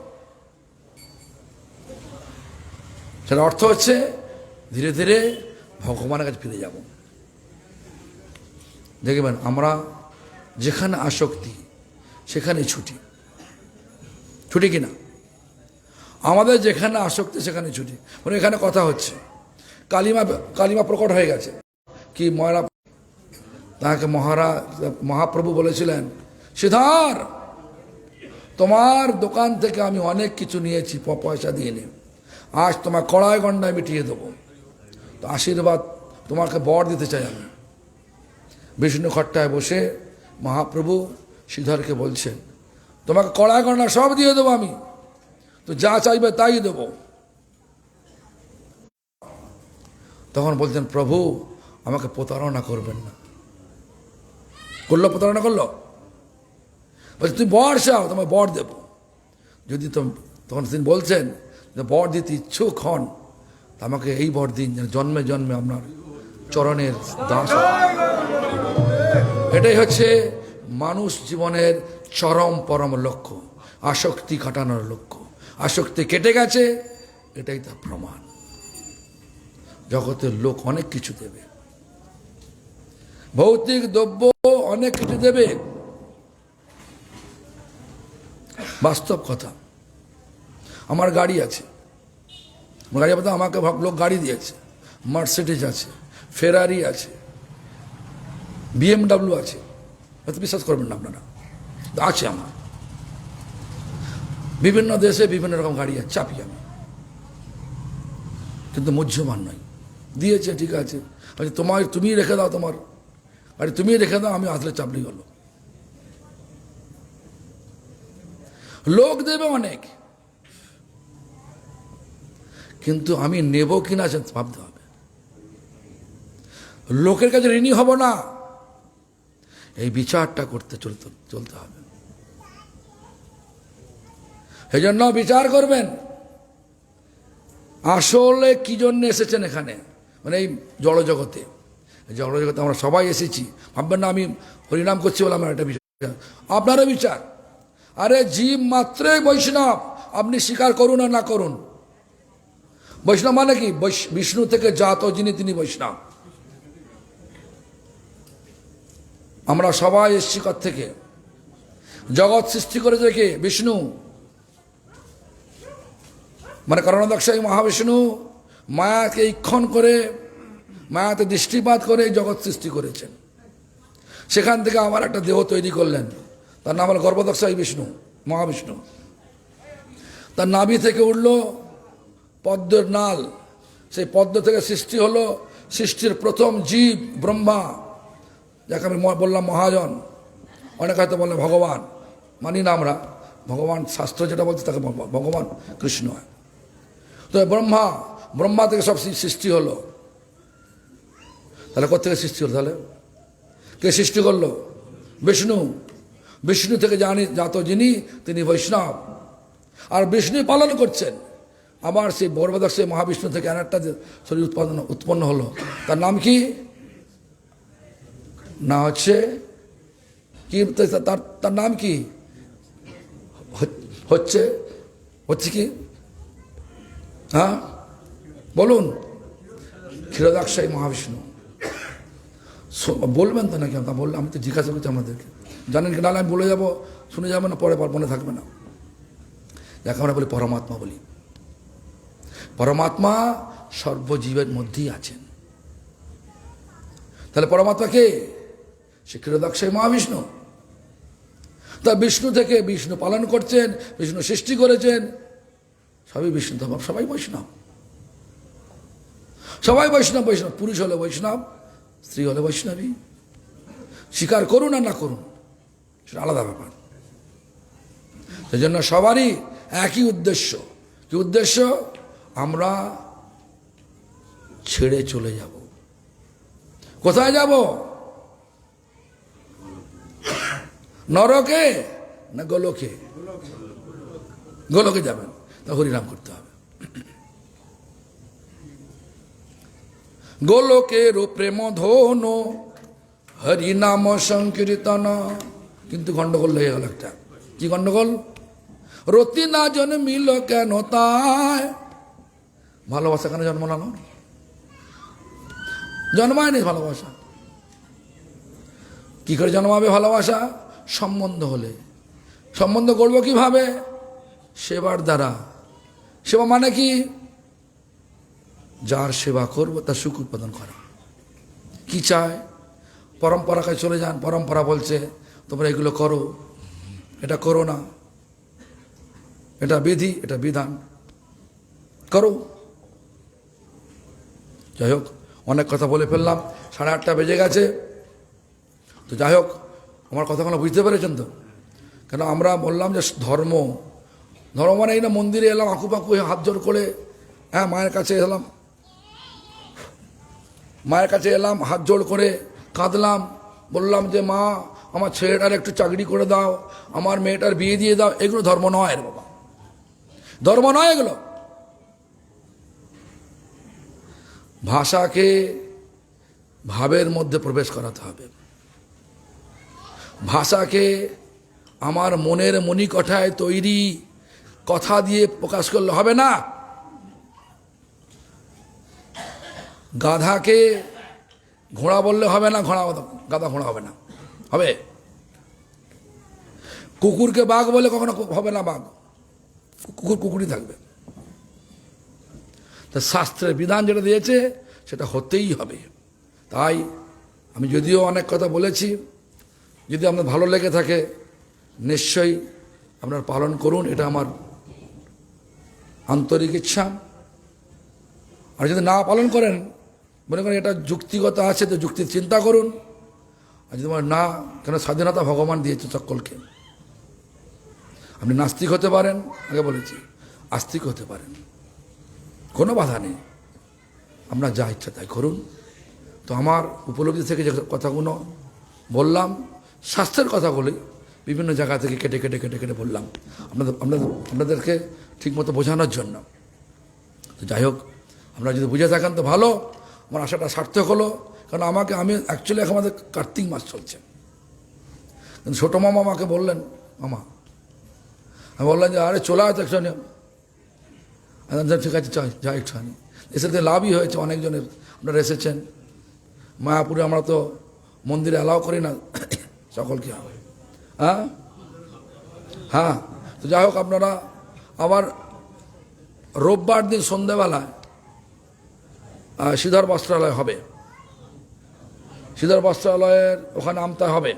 সেটা অর্থ হচ্ছে ধীরে ধীরে ভগবানের কাছে ফিরে যাব। দেখবেন আমরা যেখানে আসক্তি সেখানে ছুটি, ছুটি কিনা? আমাদের যেখানে আসক্তি সেখানে ছুটি। মানে এখানে কথা হচ্ছে, কালিমা প্রকট হয়ে গেছে। কি ময়রা, তাকে মহাপ্রভু বলেছিলেন, সিদ্ধার তোমার দোকান থেকে আমি অনেক কিছু নিয়েছি, পয়সা দিয়ে নি, আজ তোমার কড়াই গন্ডায় মিটিয়ে দেবো। তো আশীর্বাদ তোমাকে বর দিতে চাই আমি। বিষ্ণু খট্টায় বসে মহাপ্রভু শ্রীধরকে বলছেন, তোমাকে কড়াই গন্ডা সব দিয়ে দেবো আমি, তো যা চাইবে তাই দেব। তখন বলছেন, প্রভু আমাকে প্রতারণা করবেন না, করলো, প্রতারণা করলো। বলছে তুই বর চাও, তোমায় বর দেব। যদি তখন তিনি বলছেন যে বর দিতে ইচ্ছুক হন, আমাকে এই বর দিন যেন জন্মে জন্মে আপনার চরণের দাস। এটাই হচ্ছে মানুষ জীবনের চরম পরম লক্ষ্য, আসক্তি কাটানোর লক্ষ্য। আসক্তি কেটে গেছে, এটাই তার প্রমাণ। জগতের লোক অনেক কিছু দেবে, ভৌতিক দ্রব্য অনেক কিছু দেবে, বাস্তব কথা। আমার গাড়ি আছে, গাড়ি বলতে আমাকে লোক গাড়ি দিয়েছে, মার্সিডিজ আছে, ফেরারি আছে, BMW আছে, হয়তো বিশ্বাস করবেন না আপনারা, আছে আমার। বিভিন্ন দেশে বিভিন্ন রকম গাড়ি আছে, চাপি আমি, কিন্তু মুহ্যমান নয়। দিয়েছে, ঠিক আছে, তুমি রেখে দাও, তোমার গাড়ি তুমি রেখে দাও, আমি আসলে চাপলি হলো। লোক দেবে অনেক, কিন্তু আমি নেব কিনা সে ভাবতে হবে। লোকের কাছে ঋণী হব না, এই বিচারটা করতে চলতে হবে। এই জন্য বিচার করবেন আসলে কি জন্য এসেছেন এখানে, মানে এই জড়জগতে। জড়জগতে আমরা সবাই এসেছি, ভাববেন না আমি হরিনাম করছি বলে আমার একটা বিচার, আপনারও বিচার। আরে জীব মাত্রই বৈষ্ণব, আপনি স্বীকার করুন আর না করুন। বৈষ্ণব মানে কি? বিষ্ণু থেকে জাত যিনি তিনি বৈষ্ণব। আমরা সবাই এসছি কর থেকে? জগৎ সৃষ্টি করেছে কে? বিষ্ণু, মানে করণদক্ষাই মহাবিষ্ণু মায়াকে ইক্ষণ করে, মায়াতে দৃষ্টিপাত করে জগৎ সৃষ্টি করেছেন। সেখান থেকে আবার একটা দেহ তৈরি করলেন, তার নাম হল গর্ভদক্ষাই বিষ্ণু, মহাবিষ্ণু। তার নাভি থেকে উঠল পদ্মের নাল, সেই পদ্ম থেকে সৃষ্টি হলো, সৃষ্টির প্রথম জীব ব্রহ্মা, যাকে আমি বললাম মহাজন, অনেক হয়তো বললেন ভগবান, মানি না আমরা। ভগবান শাস্ত্র যেটা বলছে তাকে ভগবান কৃষ্ণ হয়। তো ব্রহ্মা থেকে সব সৃষ্টি হলো। তাহলে কোথেকে সৃষ্টি হলো? তাহলে কে সৃষ্টি করলো? বিষ্ণু। বিষ্ণু থেকে জাত যিনি তিনি বৈষ্ণব, আর বিষ্ণু পালন করছেন। আবার সেই গর্ভদক্ষাই সেই মহাবিষ্ণু থেকে আর একটা শরীর উৎপন্ন হলো, তার নাম কি? না হচ্ছে কি, তার নাম কি হচ্ছে? হচ্ছে কি? হ্যাঁ বলুন। ক্ষীরোদাক্ষাই মহাবিষ্ণু। বলবেন তো নাকি? তা বললে আমি তো জিজ্ঞাসা করছি আপনাদেরকে, জানেন কি? নাহলে আমি বলে যাবো, শুনে যাবো না, পরে মনে থাকবে না। যাকে আমরা বলি পরমাত্মা বলি। পরমাত্মা সর্বজীবের মধ্যেই আছেন। তাহলে পরমাত্মা কে? সে ক্ষীরোদাক্ষাই মহাবিষ্ণু। তা বিষ্ণু থেকে বিষ্ণু পালন করছেন, বিষ্ণু সৃষ্টি করেছেন, সবই বিষ্ণু। সবাই বৈষ্ণব, সবাই বৈষ্ণব। বৈষ্ণব পুরুষ হলে বৈষ্ণব, স্ত্রী হলে বৈষ্ণবী। স্বীকার করুন আর না করুন, সেটা আলাদা ব্যাপার। সেই জন্য সবারই একই উদ্দেশ্য। কি উদ্দেশ্য? আমরা ছেড়ে চলে যাব। কোথায় যাব? নরকে না গোলকে? গোলকে যাবেন, তা হরিনাম করতে হবে। গোলকের প্রেম ধন হরিনাম সংকীর্তন। কিন্তু গন্ডগোল হয়ে গেল একটা। কি গন্ডগোল? রতি না জন্মিল কেন তাই? ভালোবাসা কেন জন্ম না? জন্মায়নি ভালোবাসা। কি করে জন্মাবে ভালোবাসা? সম্বন্ধ হলে। সম্বন্ধ করবো কিভাবে? সেবার দ্বারা। সেবা মানে কি? যার সেবা করবো তার সুখ উৎপাদন করা। কি চায়? পরম্পরাকে চলে যান, পরম্পরা বলছে তোমরা এগুলো করো, এটা করো না, এটা বিধি, এটা বিধান, করো। যাই হোক, অনেক কথা বলে ফেললাম, 8:30 বেজে গেছে। তো যাই হোক, আমার কথাগুলো বুঝতে পেরেছেন তো? কেন আমরা বললাম যে ধর্ম মানে এই না মন্দিরে এলাম, আঁকু হাত জোর করে, হ্যাঁ মায়ের কাছে এলাম, হাত জোড় করে কাঁদলাম, বললাম যে মা আমার ছেলেটার একটু চাকরি করে দাও, আমার মেয়েটার বিয়ে দিয়ে দাও, এগুলো ধর্ম নয় রে বাবা, ধর্ম নয় এগুলো। ভাষাকে ভাবের মধ্যে প্রবেশ করাতে হবে। ভাষাকে আমার মনের মণিকঠায় তৈরি কথা দিয়ে প্রকাশ করলে হবে না। গাধাকে ঘোড়া বললে হবে না, গাধা ঘোড়া হবে না, হবে। কুকুরকে বাঘ বলে কখনো হবে না, বাঘ কুকুর কুকুরই থাকবে। তা শাস্ত্রের বিধান যেটা দিয়েছে সেটা হতেই হবে। তাই আমি যদিও অনেক কথা বলেছি, যদি আপনার ভালো লেগে থাকে নিশ্চয়ই আপনার পালন করুন, এটা আমার আন্তরিক ইচ্ছা। আর যদি না পালন করেন, মনে করেন এটা যুক্তিগত আছে তো যুক্তির চিন্তা করুন। আর যদি না, কেন স্বাধীনতা ভগবান দিয়েছে সকলকে। আপনি নাস্তিক হতে পারেন, আগে বলেছি, আস্তিক হতে পারেন, কোনো বাধা নেই, আপনার যা ইচ্ছা তাই করুন। তো আমার উপলব্ধি থেকে যে কথাগুলো বললাম, স্বাস্থ্যের কথাগুলি বিভিন্ন জায়গা থেকে কেটে কেটে কেটে কেটে বললাম আপনাদেরকে ঠিকমতো বোঝানোর জন্য। তো যাই হোক, আপনারা যদি বুঝে থাকেন তো ভালো, আমার আশাটা সার্থক হলো। কারণ আমি অ্যাকচুয়ালি এখন আমাদের কার্তিক মাস চলছে, কিন্তু ছোটো মামা আমাকে বললেন, মামা, আমি বললাম যে আরে চলে আসতো একটু, ঠিক আছে যা একটুখানি। এসে লাভই হয়েছে, অনেকজনের আপনারা এসেছেন। মায়াপুরে আমরা তো মন্দিরে অ্যালাউ করি না সকলকে, হ্যাঁ হ্যাঁ। তো যাই হোক, আপনারা আবার রোববার দিন সন্ধ্যেবেলায় শ্রীধর বস্ত্রালয় হবে, শ্রীধর বস্ত্রালয়ের ওখানে নামতে হবে।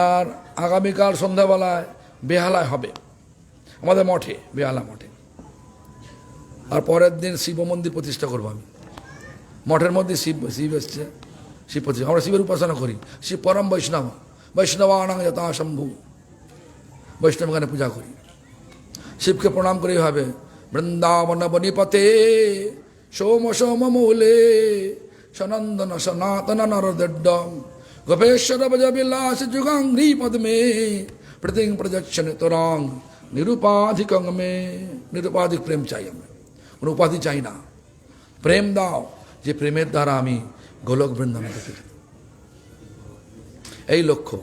আর আগামীকাল সন্ধ্যাবেলায় বেহালায় হবে, আমাদের মঠে, বেহালা মঠে। আর পরের দিন শিব মন্দির প্রতিষ্ঠা করবো আমি মঠের মধ্যে। শিব এসছে, শিব প্রতিষ্ঠা, আমরা শিবের উপাসনা করি। শিব পরম বৈষ্ণব, বৈষ্ণবানাং যথা শম্ভু, বৈষ্ণব গানে পূজা করি। শিবকে প্রণাম করেই হবে। বৃন্দাবন বনিপতে সোম সোম মূলে সনন্দন সনাতন নরদড্ডম গোপেশ্বর ভজ বিলাস যুগাঙ্ঘ্রি পদ্মে প্রতিং প্রযচ্ছন তোরাং নিরুপাধিকং মে। নিরুপাধিক প্রেম চাই, আমরা কোনো উপাধি চাই না। প্রেম দাও, যে প্রেমের দ্বারা আমি গোলক বৃন্দাবন দেখি। এই লক্ষ্য,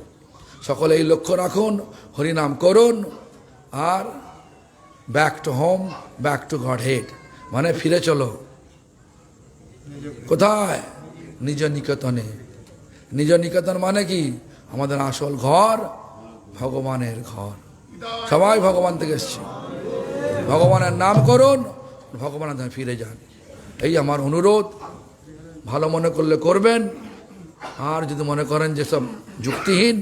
সকলে এই লক্ষ্য রাখুন, হরিনাম করুন। আর back to home, back to godhead, মানে ফিরে চলো কোথায়? নিজ নিকেতনে। নিজ নিকেতন মানে কি? আমাদের আসল ঘর, ভগবানের ঘর। সবাই ভগবান থেকে এসছে, ভগবানের নাম করুন, ভগবানের ধামে ফিরে যান। এই আমার অনুরোধ। ভালো মনে করলে করবেন, আর যদি মনে করেন যে সব যুক্তিহীন,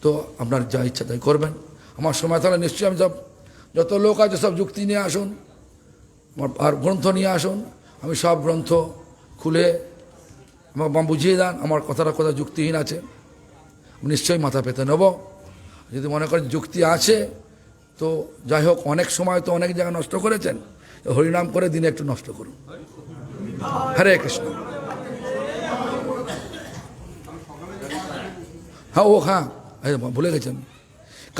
তো আপনার যা ইচ্ছা তাই করবেন। আমার সময় তাহলে নিশ্চয়ই আমি সব, যত লোক আছে সব যুক্তি নিয়ে আসুন, আর গ্রন্থ নিয়ে আসুন। আমি সব গ্রন্থ খুলে আমাকে বুঝিয়ে দেন আমার কথাটা কোথায় যুক্তিহীন আছে, নিশ্চয়ই মাথা পেতে নেব। যদি মনে করেন যুক্তি আছে, তো যাই হোক, অনেক সময় তো অনেক জায়গায় নষ্ট করেছেন, হরিনাম করে দিনে একটু নষ্ট করুন। হরে কৃষ্ণ। হ্যাঁ ও হ্যাঁ, ভুলে গেছেন,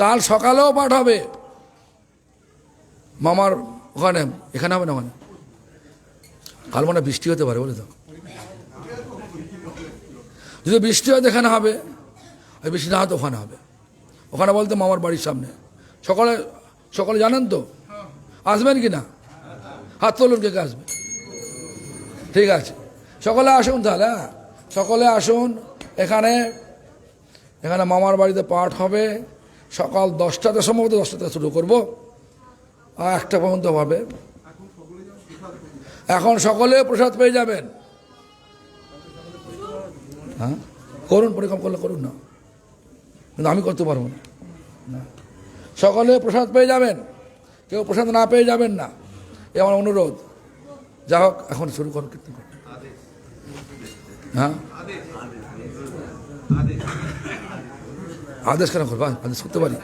কাল সকালেও পাঠ হবে মামার ওখানে। এখানে হবে না, ওখানে কাল মনে বৃষ্টি হতে পারে বলে তো। যদি বৃষ্টি হয় এখানে হবে, আর বৃষ্টি না হয়তো ওখানে হবে। ওখানে বলতে মামার বাড়ির সামনে। সকালে সকালে জানেন তো, আসবেন কি না? হাত তুলুন কে কে আসবে। ঠিক আছে, সকলে আসুন তাহলে। হ্যাঁ, সকলে আসুন। এখানে এখানে মামার বাড়িতে পাঠ হবে সকাল 10টাতে, সম্ভবত 10টাতে শুরু করবো, আর 1টা পর্যন্ত হবে। এখন সকলে প্রসাদ পেয়ে যাবেন। হ্যাঁ করুন, পরিক্রম করলে করুন না, কিন্তু আমি করতে পারবো না। সকলে প্রসাদ পেয়ে যাবেন, কেউ প্রসাদ না পেয়ে যাবেন না, এ আমার অনুরোধ। যা হোক, এখন শুরু করুন কীর্তন করুন। হ্যাঁ, আদেশ কেন করবা? আদেশ করতে পারি।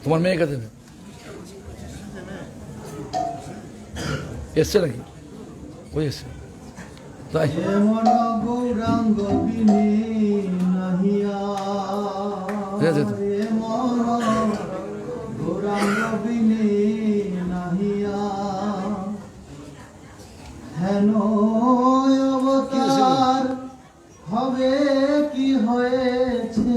তোমার মেয়েকে দেবে। এসছে নাকি? ওই এসছে তাই।
এমন গৌরাঙ্গ বিনে নাহিয়া,
ঠিক আছে তো?
এমন গৌরাঙ্গ বিনে নাহিয়া, হেন অবতার হবে কি হয়েছে